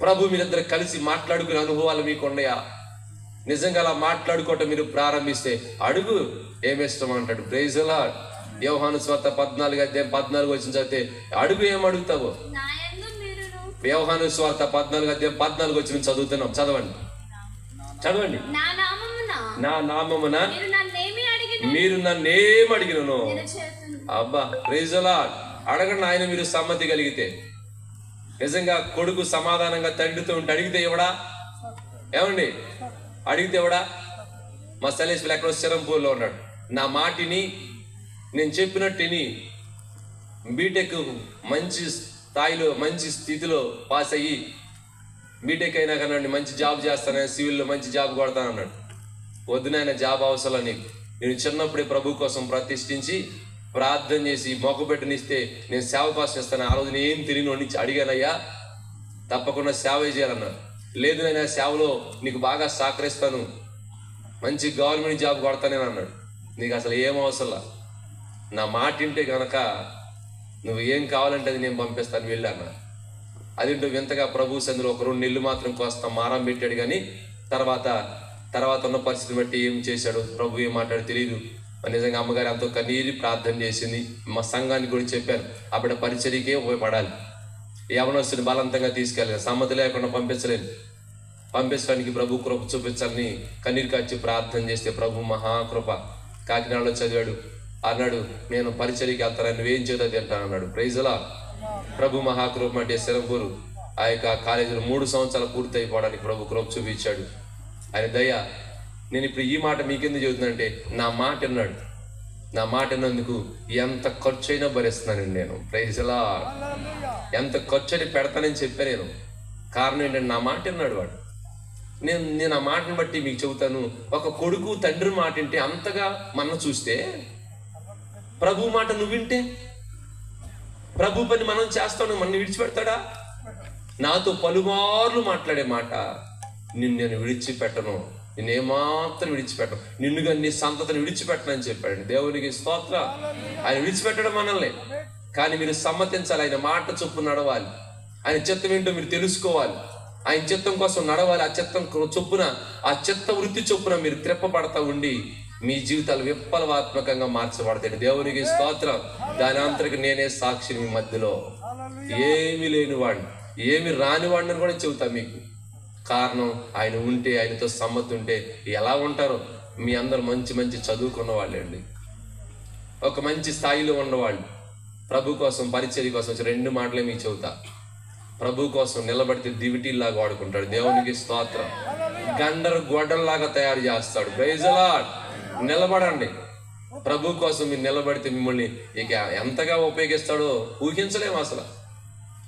ప్రభు మీరిద్దరు కలిసి మాట్లాడుకునే అనుభవాలు మీకు ఉన్నాయా? నిజంగా అలా మాట్లాడుకోవటం మీరు ప్రారంభిస్తే అడుగు, ఏమిష్టం అంటాడు. Praise the lord. యోహాను సువార్త 14 వచ్చిన చదివితే అడుగు, ఏం అడుగుతావు? యోహాను సువార్త 14 వచ్చిన చదువుతున్నాం, చదవండి. నా నామమున మీరు నన్నేం అడిగినను. అబ్బా, ప్రైజ్ ది లార్డ్. అడగండి ఆయన మీరు సమ్మతి కలిగితే. నిజంగా కొడుకు సమాధానంగా తండ్రితో ఉంటే అడిగితే ఇవ్వడా? ఏమండి, అడిగితే ఇవ్వడా? మా సలేశ్వరు ఎక్కడో సిరంపూర్లో ఉన్నాడు. నా మాటిని నేను చెప్పినట్టుని బీటెక్ మంచి స్థాయిలో మంచి స్థితిలో పాస్ అయ్యి బీటెక్ అయినా కానీ మంచి జాబ్ చేస్తానని, సివిల్లో మంచి జాబ్ కొడతానన్నాడు. వద్దునైనా జాబ్ అవసరం నీకు. నేను చిన్నప్పుడే ప్రభు కోసం ప్రతిష్ఠించి ప్రార్థన చేసి మొక్కుబెట్టనిస్తే నేను సేవ కోసం ఇస్తాను. ఆ రోజు నేను ఏం తిరిగి అడిగానయ్యా, తప్పకుండా సేవ చేయాలన్నాను. లేదు నైనా సేవలో నీకు బాగా సహకరిస్తాను, మంచి గవర్నమెంట్ జాబ్ కొడతానే అన్నాడు. నీకు అసలు ఏం అవసరం, నా మాట వింటే కనుక నువ్వు ఏం కావాలంటే అది నేను పంపిస్తాను వెళ్ళాను. అదేంటో వింతగా ప్రభు సందులో ఒక 2 నెలలు మాత్రం కోస్తా మారం పెట్టాడు. కానీ తర్వాత ఉన్న పరిస్థితిని బట్టి ఏం చేశాడు ప్రభు, ఏం మాట్లాడు తెలియదు. నిజంగా అమ్మగారు ఎంతో కన్నీరు ప్రార్థన చేసింది. మా సంఘానికి కూడా చెప్పాను, అప్పుడు పరిచర్యకే ఉపయోగపడాలి. యవనస్తుని బలవంతంగా తీసుకెళ్ళాలి, సమ్మతి లేకుండా పంపించడానికి ప్రభు కృప చూపించాలని కన్నీరు కాచి ప్రార్థన చేస్తే ప్రభు మహాకృప. కాకినాడలో చదివాడు, అన్నాడు నేను పరిచర్యకి వెళ్తాను, నువ్వేం చదువు తింటాను అన్నాడు. Praise the lord. ప్రభు మహాకృప అంటే సిరంపూరు ఆ యొక్క కాలేజీలో 3 సంవత్సరాలు పూర్తి అయిపోవడానికి ప్రభు కృప చూపించాడు. ఆయన దయ. నేను ఇప్పుడు ఈ మాట మీకెందుకు చెబుతున్నానంటే, నా మాట విన్నాడు. నా మాట విన్నందుకు ఎంత ఖర్చు అయినా భరిస్తున్నానండి నేను. Praise the lord. ఎంత ఖర్చు అని పెడతానని చెప్పా నేను. కారణం ఏంటంటే నా మాట విన్నాడు వాడు. నేను ఆ మాటను బట్టి మీకు చెబుతాను, ఒక కొడుకు తండ్రి మాట వింటే అంతగా మనం చూస్తే, ప్రభు మాట నువ్వు వింటే, ప్రభు పని మనం చేస్తాను, మన విడిచిపెడతాడా? నాతో పలుమార్లు మాట్లాడే మాట, నేను విడిచిపెట్టను, నేనేమాత్రం విడిచిపెట్టను, నిన్నుగా నీ సంతతిని విడిచిపెట్టనని చెప్పాడు. దేవునికి స్తోత్రం. ఆయన విడిచిపెట్టడం మనల్ని, కానీ మీరు సమ్మతించాలి. ఆయన మాట చొప్పున నడవాలి. ఆయన చిత్తం ఏంటో మీరు తెలుసుకోవాలి. ఆయన చిత్తం కోసం నడవాలి. ఆ చిత్తం చొప్పున, ఆ చిత్త వృత్తి చొప్పున మీరు త్రెప్పబడతా ఉండి మీ జీవితాలు విప్లవాత్మకంగా మార్చబడతాయి. దేవునికి స్తోత్రం. దాని అంతరికి నేనే సాక్షిని మీ మధ్యలో. ఏమీ లేనివాడిని, ఏమి రానివాడిని కూడా చెబుతా మీకు. కారణం ఆయన ఉంటే, ఆయనతో సమ్మతి ఉంటే ఎలా ఉంటారో. మీ అందరు మంచి చదువుకున్న వాళ్ళే అండి, ఒక మంచి స్థాయిలో ఉన్నవాళ్ళు. ప్రభు కోసం పరిచర్య కోసం 2 మాటలే మీకు చెబుతా. ప్రభు కోసం నిలబడితే దివిటీలాగా వాడుకుంటాడు. దేవునికి స్తోత్రం. గండరు గొడ్డల్లాగా తయారు చేస్తాడు. Praise the lord. నిలబడండి. ప్రభు కోసం మీరు నిలబడితే మిమ్మల్ని ఇక ఎంతగా ఉపయోగిస్తాడో ఊహించలేము అసలు.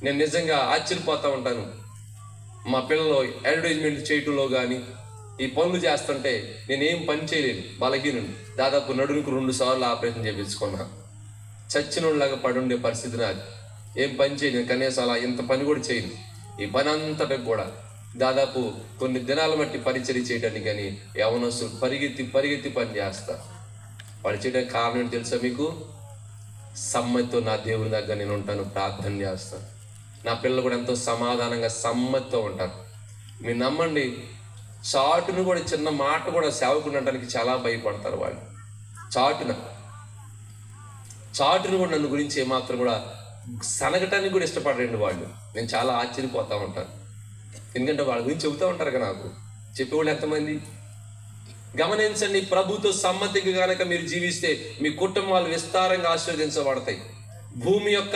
నేను నిజంగా ఆశ్చర్యపోతూ ఉంటాను. మా పిల్లలు అడ్వర్టైజ్మెంట్ చేయటంలో కానీ ఈ పనులు చేస్తుంటే నేనేం పని చేయలేను, బలహీనుడు. దాదాపు నడుముకు 2 సార్లు ఆపరేషన్ చేయించుకున్నా. చచ్చినోళ్ళలాగా పడుండే పరిస్థితి నాది. ఏం పని చేయను, కనీసం అలా ఇంత పని కూడా చేయను. ఈ పని అంతటికి కూడా దాదాపు కొన్ని దినాల మట్టి పరిచర్య చేయడానికి కానీ యవనస్తులు పరిగెత్తి పని చేస్తా. వాళ్ళు చేయడానికి కారణం ఏంటి తెలుసా మీకు? సమ్మతితో నా దేవుని దగ్గర నేను ఉంటాను, ప్రార్థన చేస్తాను. నా పిల్లలు కూడా ఎంతో సమాధానంగా సమ్మతితో ఉంటారు. మీరు నమ్మండి, చాటును కూడా చిన్న మాట కూడా సేవకుడు అనడానికి చాలా భయపడతారు వాళ్ళు. చాటును కూడా నన్ను గురించి ఏమాత్రం కూడా సనగటానికి కూడా ఇష్టపడరండి వాళ్ళు. నేను చాలా ఆశ్చర్యపోతూ ఉంటాను. ఎందుకంటే వాళ్ళ గురించి చెబుతూ ఉంటారు కదా, నాకు చెప్పేవాళ్ళు ఎంతమంది. గమనించండి, ప్రభుతో సమ్మతిగా కనుక మీరు జీవిస్తే మీ కుటుంబాలు విస్తారంగా ఆశీర్వదించబడతాయి. భూమి యొక్క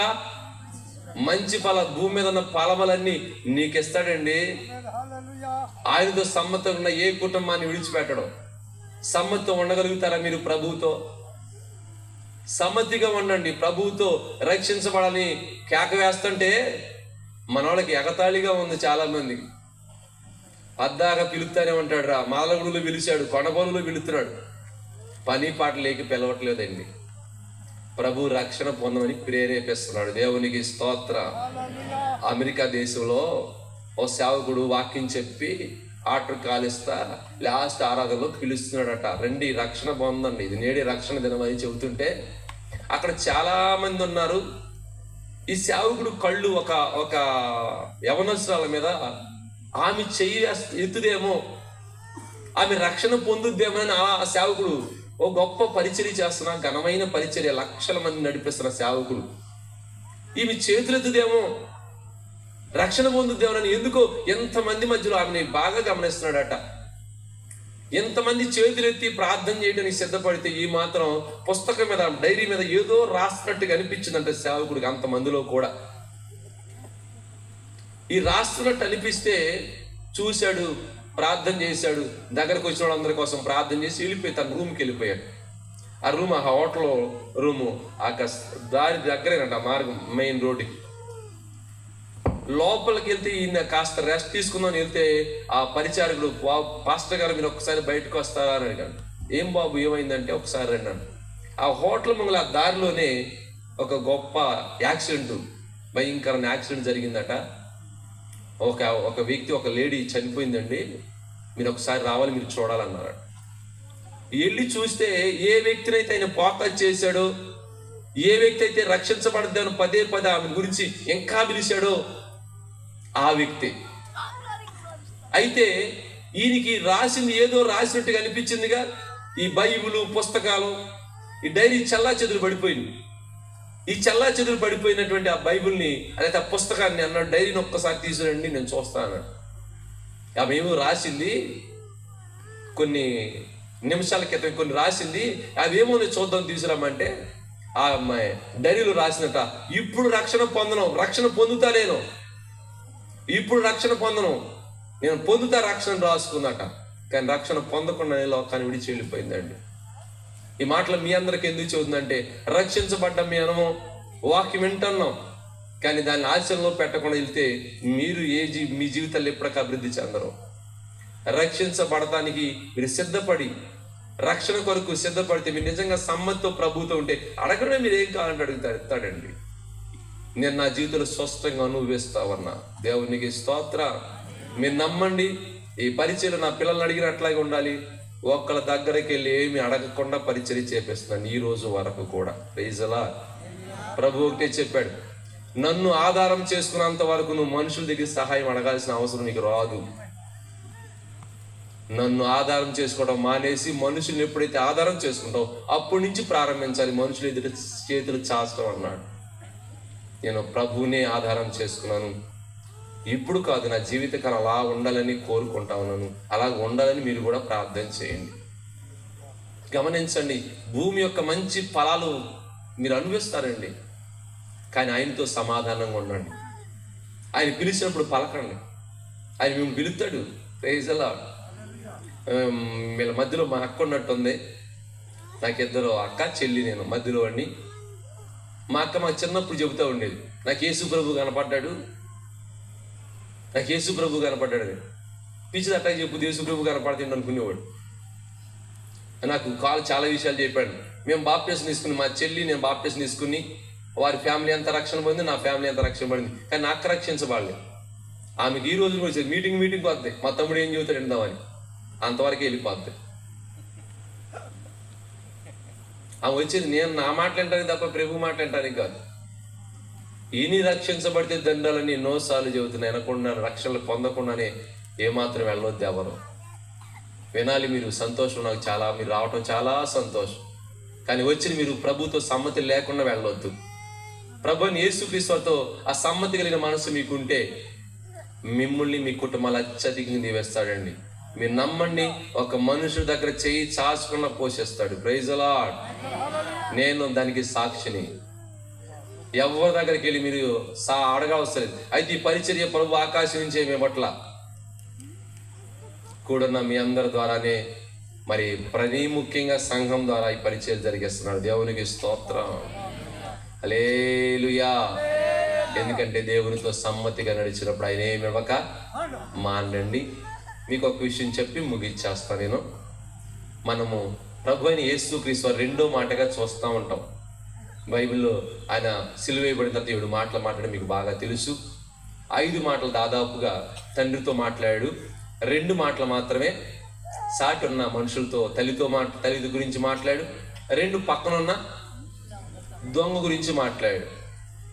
మంచి భూమి మీద ఉన్న ఫలములన్నీ నీకు ఇస్తాడండి. ఆయనతో సమ్మతం ఉన్న ఏ కుటుంబాన్ని విడిచిపెట్టడం. సమ్మతితో ఉండగలుగుతారా మీరు ప్రభువుతో? సమ్మతిగా ఉండండి. ప్రభువుతో రక్షించబడాలని కేక వేస్తుంటే మన వాళ్ళకి ఎగతాళిగా ఉంది చాలా మందికి. అద్దాగా పిలుస్తానే ఉంటాడు రా, మాలగుడులో పిలిచాడు, కొండబోనులో పిలుస్తున్నాడు. పని పాట లేక పిలవట్లేదండి. ప్రభు రక్షణ పొందమని ప్రేరేపిస్తున్నాడు. దేవునికి స్తోత్ర. అమెరికా దేశంలో ఓ సేవకుడు వాక్యం చెప్పి ఆటర్ కాలిస్తా లాస్ట్ ఆరాధనలో పిలుస్తున్నాడట. రండి రక్షణ పొందండి, ఇది నేడి రక్షణ దినం అని చెబుతుంటే అక్కడ చాలా మంది ఉన్నారు. ఈ సేవకుడు కళ్ళు ఒక యవనస్తురాల మీద, ఆమె చెయ్యి ఎత్తుదేమో, ఆమె రక్షణ పొందుద్దేమో అని ఆ సేవకుడు ఓ గొప్ప పరిచర్య చేస్తున్నా, ఘనమైన పరిచర్య, లక్షల మంది నడిపిస్తున్న సేవకుడు ఈమె చేతులెత్తుదేమో, రక్షణ పొందుద్దేమోనని ఎందుకో ఎంతమంది మధ్యలో ఆమెని బాగా గమనిస్తున్నాడట. ఎంతమంది చేతులెత్తి ప్రార్థన చేయడానికి సిద్ధపడితే ఈ మాత్రం పుస్తకం మీద, డైరీ మీద ఏదో రాస్తున్నట్టుగా అనిపించిందంటే సేవకుడికి. అంతమందిలో కూడా ఈ రాస్తున్నట్టు అనిపిస్తే చూశాడు, ప్రార్థన చేశాడు. దగ్గరకు వచ్చిన వాళ్ళందరి కోసం ప్రార్థన చేసి వెళ్ళిపోయి తన రూమ్కి వెళ్ళిపోయాడు. ఆ రూమ్, ఆ హోటల్ రూము ఆ దారి దగ్గరేనంట, మార్గం మెయిన్ రోడ్డుకి. లోపలికి వెళ్తే ఈయన కాస్త రెస్ట్ తీసుకుందామని వెళ్తే ఆ పరిచారకుడు, పాస్టర్ గారు మీరు ఒక్కసారి బయటకు వస్తారా అని అడిగాడు. ఏం బాబు ఏమైందంటే ఒకసారి అన్నాను. ఆ హోటల్ ముంగల ఆ దారిలోనే ఒక గొప్ప యాక్సిడెంట్, భయంకరమైన యాక్సిడెంట్ జరిగిందట. ఒక వ్యక్తి, ఒక లేడీ చనిపోయిందండి, మీరు ఒకసారి రావాలి, మీరు చూడాలన్నారు. వెళ్ళి చూస్తే ఏ వ్యక్తినైతే ఆయన ఫోకస్ చేశాడో, ఏ వ్యక్తి అయితే రక్షించబడద్దాను పదే ఆమె గురించి ఇంకా పిలిచాడో ఆ వ్యక్తి. అయితే ఈయనకి రాసింది ఏదో రాసినట్టుగా అనిపించిందిగా. ఈ బైబిలు, పుస్తకాలు, ఈ డైరీ చెల్లాచెదురు పడిపోయింది. ఈ చెల్లాచెదురు పడిపోయినటువంటి ఆ బైబిల్ని, అదే ఆ పుస్తకాన్ని అన్నాడు, డైరీని ఒక్కసారి తీసుకురండి నేను చూస్తాను. ఆమె ఏమో రాసింది, కొన్ని నిమిషాల క్రితం కొన్ని రాసింది, అవేమో నేను చూద్దాం తీసుకురామంటే ఆ అమ్మాయి డైరీలో రాసినట, ఇప్పుడు రక్షణ పొందను, రక్షణ పొందుతా నేను, ఇప్పుడు రక్షణ పొందను, నేను పొందుతా రక్షణ రాసుకుందట. కానీ రక్షణ పొందకుండా లోకాన్ని విడిచి వెళ్ళిపోయిందండి. ఈ మాటలు మీ అందరికి ఎందుకు చదువుతుందంటే, రక్షించబడ్డం మీ అనుభవం, వాక్యం వింటున్నాం, కానీ దాన్ని ఆచరణలో పెట్టకుండా వెళ్తే మీరు మీ జీవితాలు ఎప్పటికీ అభివృద్ధి చెందరు. రక్షించబడటానికి మీరు సిద్ధపడి, రక్షణ కొరకు సిద్ధపడితే, మీరు నిజంగా సమ్మతితో ప్రభుతో ఉంటే అడగడమే మీరు ఏం కావాలంటే అడుగుతాడండి. నేను నా జీవితంలో స్పష్టంగా అనుభవిస్తావన్నా. దేవునికి స్తోత్ర. మీరు నమ్మండి, ఈ పరిచర్య నా పిల్లల్ని అడిగినట్లాగే ఉండాలి. ఒక్కళ్ళ దగ్గరికి వెళ్ళి ఏమి అడగకుండా పరిచర్య చేపిస్తున్నాను ఈ రోజు వరకు కూడా. Praise the lord. ప్రభు ఒకటే చెప్పాడు, నన్ను ఆధారం చేసుకున్నంత వరకు నువ్వు మనుషుల దగ్గర సహాయం అడగాల్సిన అవసరం నీకు రాదు. నన్ను ఆధారం చేసుకోవడం మానేసి మనుషుల్ని ఎప్పుడైతే ఆధారం చేసుకుంటావు అప్పటి నుంచి ప్రారంభించాలి మనుషులు ఎదుట చేతులు చాచడం అన్నాడు. నేను ప్రభువునే ఆధారం చేసుకున్నాను. ఇప్పుడు కాదు, నా జీవితకాలం అలా ఉండాలని కోరుకుంటా ఉన్నాను. అలా ఉండాలని మీరు కూడా ప్రార్థన చేయండి. గమనించండి, భూమి యొక్క మంచి ఫలాలు మీరు అనుభవిస్తారండి, కానీ ఆయనతో సమాధానంగా ఉండండి. ఆయన పిలిచినప్పుడు పలకండి, ఆయన మేము పిలుస్తాడు. Praise the lord. వీళ్ళ మధ్యలో మా అక్క ఉన్నట్టుంది. నాకు ఇద్దరు అక్క చెల్లి, నేను మధ్యలో అండి. మా అక్క మా చిన్నప్పుడు చెబుతూ ఉండేది, నాకు యేసు ప్రభు కనపడ్డాడు, నాకు యేసు ప్రభు కనపడ్డాడు అని. పిచ్చిది అట్టా చెప్పు, యేసు ప్రభు కనపడుతుంది అనుకునేవాడు. నాకు చాలా విషయాలు చెప్పాడు. మేము బాప్టిజం తీసుకుని, మా చెల్లి నేను బాప్టిజం తీసుకుని, వారి ఫ్యామిలీ ఎంత రక్షణ పొంది, నా ఫ్యామిలీ ఎంత రక్షణ పడింది. కానీ నాకు రక్షించబడలేదు. ఆమెకి ఈ రోజు వచ్చేది మీటింగ్ వద్దాయి, మా తమ్ముడు ఏం చెబుతాడు విందామని, అంతవరకే వెళ్ళిపోద్ది. ఆమె వచ్చేది నేను నా మాట్లాడటానికి తప్ప ప్రభు మాట్లాడటానికి కాదు. ఈయన రక్షించబడితే దండాలని ఎన్నోసార్లు చెబుతున్నాయి. అనకుండా రక్షణలు పొందకుండానే ఏమాత్రం వెళ్ళొద్దు ఎవరు. వినాలి మీరు. సంతోషం నాకు చాలా, మీరు రావటం చాలా సంతోషం. కానీ వచ్చి మీరు ప్రభుతో సమ్మతి లేకుండా వెళ్ళొద్దు. ప్రభుని యేసుక్రీస్తుతో ఆ సమ్మతి కలిగిన మనసు మీకుంటే మిమ్మల్ని మీ కుటుంబాలు అత్యధికంగా దీవేస్తాడండి. మీరు నమ్మండి, ఒక మనుషుడి దగ్గర చేయి చాచుకున్న పోషిస్తాడు. Praise the Lord. నేను దానికి సాక్షిని. ఎవరి దగ్గరికి వెళ్ళి మీరు అడగవసరం. అయితే ఈ పరిచర్య ప్రభు ఆకాశం నుంచే మీ పట్ల కూడున్న మీ అందరి ద్వారానే, మరి ముఖ్యంగా సంఘం ద్వారా ఈ పరిచయం జరిగిస్తున్నాడు. దేవునికి స్తోత్రం, హల్లెలూయా. ఎందుకంటే దేవునితో సమ్మతిగా నడిచినప్పుడు ఆయన ఏమి ఇవ్వక మానండి. మీకు ఒక విషయం చెప్పి ముగిచ్చేస్తాను నేను. మనము ప్రభు అయిన యేసుక్రీస్తు రెండో మాటగా చూస్తూ ఉంటాం బైబిల్లో. ఆయన సిలువ వేయబడిన తర్వాత 7 మాటలు మాట్లాడి మీకు బాగా తెలుసు. 5 మాటలు దాదాపుగా తండ్రితో మాట్లాడాడు. 2 మాటలు మాత్రమే సాటి ఉన్న మనుషులతో, తల్లి గురించి మాట్లాడు. 2 పక్కనున్న దొంగ గురించి మాట్లాడాడు.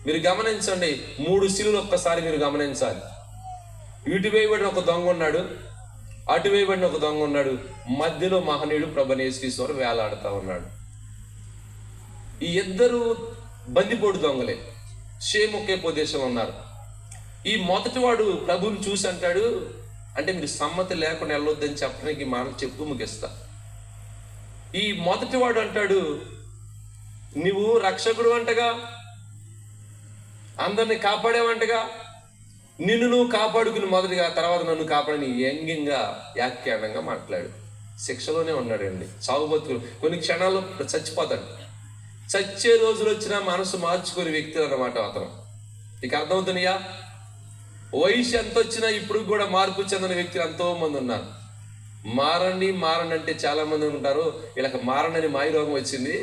మీరు గమనించండి, 3 సిలువలు ఒక్కసారి మీరు గమనించాలి. ఇటు వేయబడిన ఒక దొంగ ఉన్నాడు, అటు వేయబడిన ఒక దొంగ ఉన్నాడు, మధ్యలో మహనీయుడు ప్రభువైన యేసుక్రీస్తు వేలాడుతూ ఉన్నాడు. ఈ ఇద్దరు బందిపోటు దొంగలే, సేమ్ ఒకే ప్రదేశంలో ఉన్నారు. ఈ మొదటివాడు ప్రభువుని చూసి అంటాడు, అంటే మీరు సమ్మతి లేకుండా వెళ్ళొద్దని చెప్పడానికి మాటలు చెప్పు ముగిస్తా. ఈ మొదటివాడు అంటాడు, నువ్వు రక్షకుడు అంటగా, అందరిని కాపాడేవంటగా, నిన్ను నువ్వు కాపాడుకుని మొదటిగా, తర్వాత నన్ను కాపాడని వ్యంగ్యంగా వ్యాఖ్యానంగా మాట్లాడు. శిక్షలోనే ఉన్నాడండి, చావు బతుకులు. కొన్ని క్షణాల్లో చచ్చిపోతాడు. చచ్చే రోజులు వచ్చినా మనసు మార్చుకునే వ్యక్తులు అన్నమాట అతను. నీకు అర్థమవుతున్నాయా? వయసు ఎంత వచ్చినా ఇప్పుడు కూడా మార్పు చెందిన వ్యక్తులు ఎంతో మంది ఉన్నారు. మారండి అంటే చాలా మంది ఉంటారు, వీళ్ళకి మారణని మాయరోగం వచ్చింది,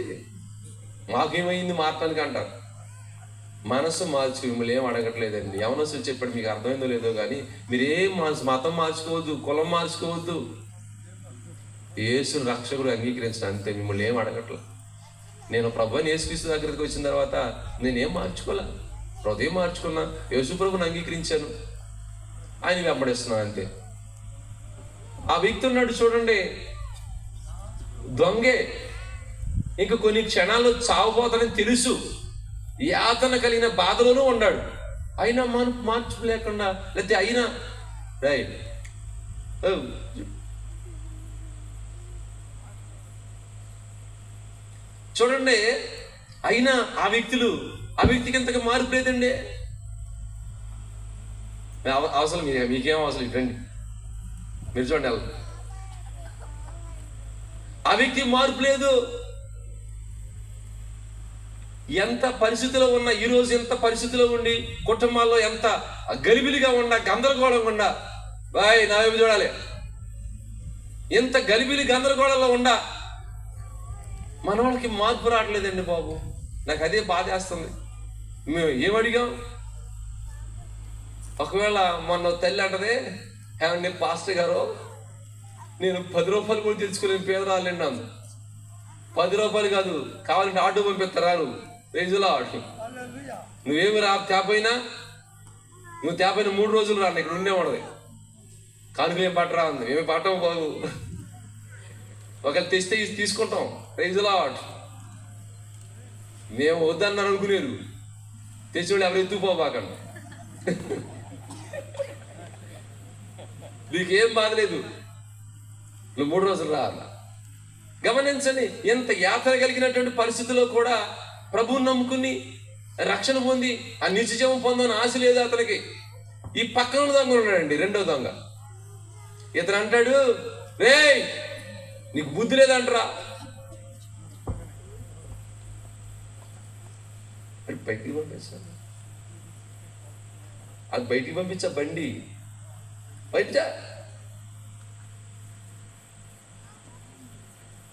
మాకేమైంది మారటానికి అంటారు. మనసు మార్చుకు మిమ్మల్ని ఏం అడగట్లేదండి. యవనస్తులు చెప్పాడు, మీకు అర్థమైందో లేదో కానీ మీరేం మతం మార్చుకోవద్దు, కులం మార్చుకోవద్దు, యేసుని రక్షకుడు అంగీకరించిన అంతే. మిమ్మల్ని ఏం అడగట్లేదు. నేను ప్రభువుని యేసుక్రీస్తు దగ్గరికి వచ్చిన తర్వాత నేనేం మార్చుకోలే, హృదయం మార్చుకున్నా, యేసు ప్రభుని అంగీకరించాను, ఆయన వెంబడిస్తున్నాను అంతే. ఆ వ్యక్తి ఉన్నాడు చూడండి, దొంగే, ఇంక కొన్ని క్షణాల్లో చావుపోతానని తెలుసు, యాతన కలిగిన బాధలోనూ ఉన్నాడు. అయినా మార్పు లేకుండా, లేకపోతే అయినా రైట్ చూడండి, అయినా ఆ వ్యక్తికి ఎంతగా మార్పు లేదండి. అవసరం మీకేం అవసరం, ఇవ్వండి మీరు చూడండి. ఆ వ్యక్తి మార్పు లేదు. ఎంత పరిస్థితిలో ఉన్నా, ఈరోజు ఎంత పరిస్థితిలో ఉండి, కుటుంబాల్లో ఎంత గలిబిలిగా ఉన్నా, గందరగోళంగా ఉన్నా, బాయ్ నా వైపు చూడాలి, ఎంత గలిబిలి గందరగోళంలో ఉండా మన వాళ్ళకి మార్పు రావట్లేదండి బాబు. నాకు అదే బాధేస్తుంది. మేము ఏమడిగాం? ఒకవేళ మొన్న తల్లి అంటదే, ఏమండి పాస్టర్ గారు, నేను 10 రూపాయలు కూడా తెచ్చుకోలేని పేదరాలండి, నన్ను 10 రూపాయలు కాదు, కావాలంటే ఆటో పంపిస్తారా నువ్వు, రేజులా ఆటో, నువ్వేమి తేపోయినా, నువ్వు తేపోయినా 3 రోజులు రా, ఇక్కడ ఉండే ఉండదు, కానుకలేం పట్టరా ఉంది, ఏమి పట్టం బాబు, ఒకవేళ తెస్తే తీసుకుంటాం, రేజులా ఆటో. మేము వద్దన్నారు అనుకునేరు, తెచ్చివాళ్ళు ఎవరు ఎత్తుకుపోబాకండి, నీకేం బాధలేదు, నువ్వు 3 రోజులు రా. గమనించండి, ఎంత యాత్ర కలిగినటువంటి పరిస్థితుల్లో కూడా ప్రభువుని నమ్ముకుని రక్షణ పొంది ఆ నిత్యజీవం పొందని ఆశ లేదు అతనికి. ఈ పక్కన దొంగ ఉన్నాడండి, రెండో దొంగ. ఇతను అంటాడు, రేయ్ నీకు బుద్ధి లేదంటరా. అది బయటికి పంపిస్తాను, అది బయటికి పంపించా, బండి బయట.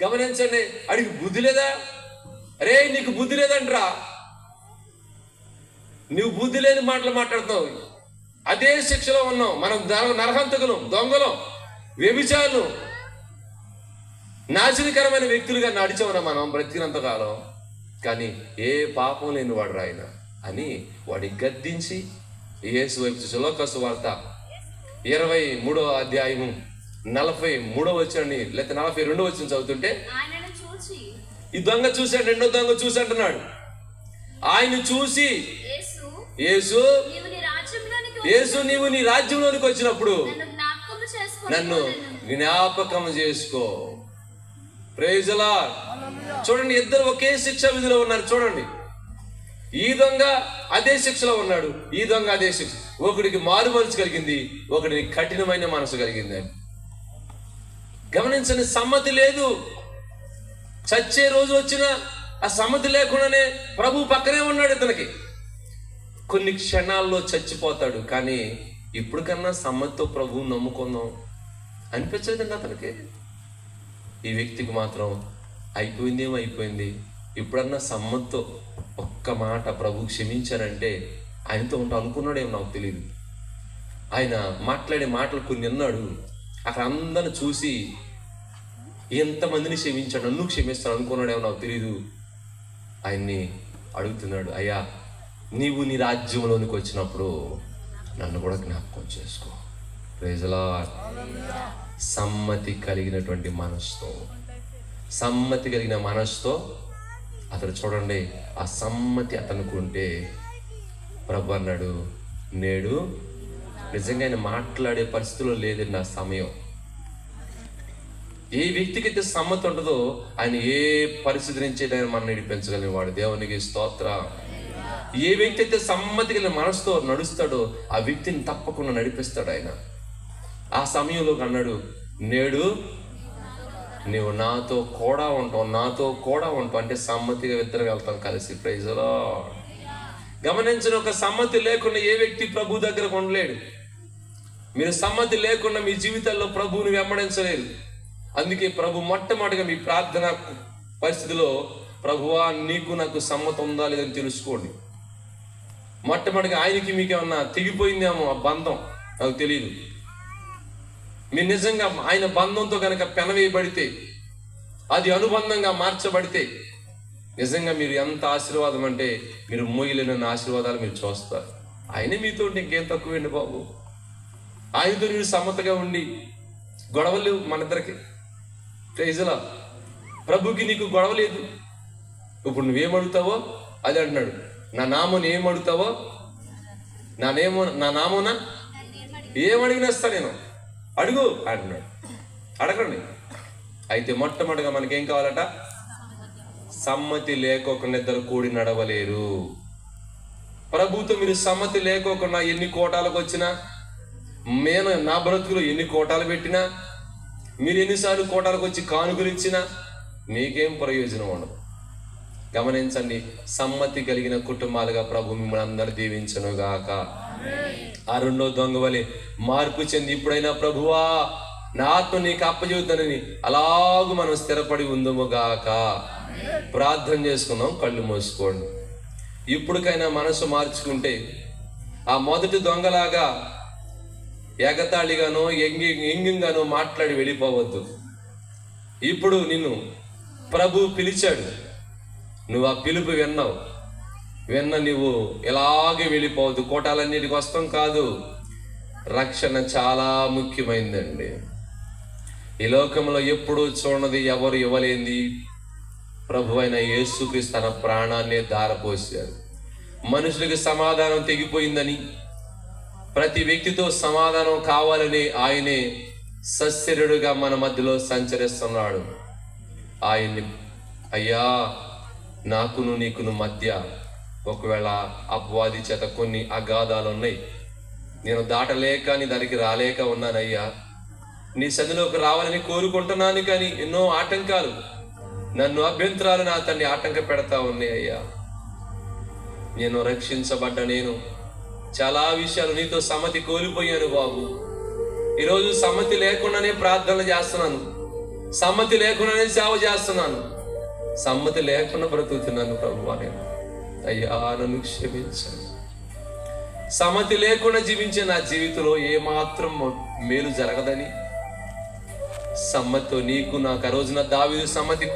గమనించండి, అడిగి బుద్ధి లేదా? అరే నీకు బుద్ధి లేదంట్రా, నువ్వు బుద్ధి లేని మాటలు మాట్లాడుతావు. అదే శిక్షలో ఉన్నాం మనం. నరహంతకులం, దొంగలం, వ్యభిచారులు, నాశనకరమైన వ్యక్తులుగా నడిచామన్నా మనం బ్రతికినంతకాలం. కానీ ఏ పాపం లేని వాడు రాయన అని వాడిని గద్దించి యేసు వైపు చూసి లోకాసు వార్త 23వ అధ్యాయము 43వ వచనాన్ని లేకపోతే 42వ వచనం చదువుతుంటే, ఈ దొంగ చూశాడు, రెండో దొంగ చూసి అంటున్నాడు, ఆయన చూసి యేసు నీవు నీ రాజ్యంలోనికి వచ్చినప్పుడు నన్ను జ్ఞాపకం చేసుకో. Praise the lord. చూడండి, ఇద్దరు ఒకే శిక్షా విధిలో ఉన్నారు. చూడండి, ఈ దొంగ అదే శిక్షలో ఉన్నాడు, ఈ దొంగ అదే శిక్ష. ఒకడికి మారు మనసు కలిగింది, ఒకడికి కఠినమైన మనసు కలిగింది. గమనించండి, సమ్మతి లేదు. చచ్చే రోజు వచ్చినా ఆ సమ్మతి లేకుండానే ప్రభు పక్కనే ఉన్నాడు. ఇతనికి కొన్ని క్షణాల్లో చచ్చిపోతాడు, కానీ ఇప్పుడు కన్నా సమ్మతితో ప్రభువు నమ్ముకుందాం అనిపించలేదండి అతనికి. ఈ వ్యక్తికి మాత్రం అయిపోయిందేమో అయిపోయింది, ఇప్పుడన్నా సమ్మతితో ఒక్క మాట ప్రభు క్షమించారంటే ఆయనతో ఉంటా అనుకున్నాడేమో నాకు తెలియదు. ఆయన మాట్లాడే మాటలు కొన్ని అన్నాడు, అక్కడ అందరిని చూసి ఎంతమందిని క్షమించాడు, నన్ను క్షమిస్తాను అనుకున్నాడేమో నాకు తెలియదు. ఆయన్ని అడుగుతున్నాడు, అయ్యా నీవు నీ రాజ్యంలోనికి వచ్చినప్పుడు నన్ను కూడా జ్ఞాపకం చేసుకో. Praise the lord. సమ్మతి కలిగినటువంటి మనసుతో, సమ్మతి కలిగిన మనసుతో అతడు చూడండి, ఆ సమ్మతి అతనికి ఉంటే ప్రభు అన్నాడు, నేడు నిజంగా ఆయన మాట్లాడే పరిస్థితిలో లేదండి ఆ సమయం. ఏ వ్యక్తికి అయితే సమ్మతి ఉంటుందో ఆయన ఏ పరిస్థితి నుంచి ఆయన మనం నడిపించగలిగిన వాడు. దేవునికి స్తోత్ర. ఏ వ్యక్తి అయితే సమ్మతి కలిగిన మనసుతో నడుస్తాడో ఆ వ్యక్తిని తప్పకుండా నడిపిస్తాడు ఆయన. ఆ సమయంలో అన్నాడు, నేడు నీవు నాతో కూడా ఉంటావు, నాతో కూడా ఉంటావు అంటే సమ్మతిగా ఇద్దరు వెళ్తాం కలిసి. Praise the lord. గమనించిన, ఒక సమ్మతి లేకుండా ఏ వ్యక్తి ప్రభు దగ్గరకు ఉండలేడు. మీరు సమ్మతి లేకుండా మీ జీవితాల్లో ప్రభువుని వెంబడించలేరు. అందుకే ప్రభు మొట్టమొదటిగా మీ ప్రార్థన పరిస్థితిలో, ప్రభువా నీకు నాకు సమ్మతి ఉందా లేదని తెలుసుకోండి. మొట్టమొదటిగా ఆయనకి మీకు ఏమన్నా తెగిపోయిందేమో ఆ బంధం, నాకు తెలియదు. మీరు నిజంగా ఆయన బంధంతో కనుక పెనవేయబడితే, అది అనుబంధంగా మార్చబడితే, నిజంగా మీరు ఎంత ఆశీర్వాదం అంటే మీరు మోయలేని ఆశీర్వాదాలు మీరు చూస్తారు. ఆయనే మీతో ఉంటే ఇంకేం తక్కువండి బాబు. ఆయనతో మీరు సమ్మతగా ఉండి గొడవలు మన ఇద్దరికి. Praise the lord. ప్రభుకి నీకు గొడవ లేదు. ఇప్పుడు నువ్వేమడుగుతావో అది అంటున్నాడు, నా నామోని ఏమడుగుతావో నా నామోనా ఏమడిగినా ఇస్తా నేను, అడుగు అంటున్నాడు. అడగండి. అయితే మొట్టమొదటిగా మనకేం కావాలట? సమ్మతి లేకోకుండా ఇద్దరు కూడి నడవలేరు. ప్రభుతో మీరు సమ్మతి లేకోకుండా ఎన్ని కోటాలకు వచ్చినా, నేను నా బ్రతుకులు ఎన్ని కోటాలు పెట్టినా, మీరు ఎన్నిసార్లు కోటాలకు వచ్చి కానుకలు ఇచ్చినా మీకేం ప్రయోజనం ఉండదు. గమనించండి, సమ్మతి కలిగిన కుటుంబాలుగా ప్రభు మిమ్మల్ని అందరు దీవించను గాక. ఆ రెండో దొంగ వలె మార్పు చెంది ఇప్పుడైనా ప్రభువా నా ఆత్మ నీకు అప్పచెబుతానని అలాగూ మనం స్థిరపడి ఉందము గాక. ప్రార్థన చేసుకుందాం, కళ్ళు మూసుకోండి. ఇప్పటికైనా మనసు మార్చుకుంటే ఆ మొదటి దొంగలాగా ఎగతాళిగానో ఎంగింగానో మాట్లాడి వెళ్ళిపోవద్దు. ఇప్పుడు నిన్ను ప్రభు పిలిచాడు, నువ్వు ఆ పిలుపు విన్న నువ్వు ఎలాగే వెళ్ళిపోవద్దు. కోటాలన్నిటికి వస్తాం కాదు. రక్షణ చాలా ముఖ్యమైందండి. ఈ లోకంలో ఎప్పుడూ చూడనది, ఎవరు ఇవ్వలేంది ప్రభు అయిన యేసుక్రీస్తు తన ప్రాణాన్నే ధారపోసాడు. మనుషులకి సమాధానం తెగిపోయిందని, ప్రతి వ్యక్తితో సమాధానం కావాలని ఆయనే సశరీరుడుగా మన మధ్యలో సంచరిస్తున్నాడు. ఆయన్ని, అయ్యా నాకును నీకును మధ్య ఒకవేళ అపవాది చేత కొన్ని అగాధాలు ఉన్నాయి, నేను దాటలేక నీ దానికి రాలేక ఉన్నానయ్యా. నీ సన్నిధిలోకి రావాలని కోరుకుంటున్నాను, కానీ ఎన్నో ఆటంకాలు, నన్ను అభ్యంతరాలు నా తండ్రి ఆటంక పెడతా ఉన్నాయి అయ్యా. నేను రక్షించబడ్డ నేను చాలా విషయాలు నీతో సమ్మతి కోల్పోయాను బాబు. ఈరోజు సమ్మతి లేకుండానే ప్రార్థనలు చేస్తున్నాను, సమ్మతి లేకుండానే సేవ చేస్తున్నాను, సమ్మతి లేకుండా బ్రతుకుతున్నాను ప్రభువా. నేను అయ్యా నన్ను క్షమించాను. సమ్మతి లేకుండా జీవించే నా జీవితంలో ఏమాత్రం మేలు జరగదని సమ్మతితో నీకు నాకు ఆ రోజున దావీదు సమ్మతి కోల్పోయాడు.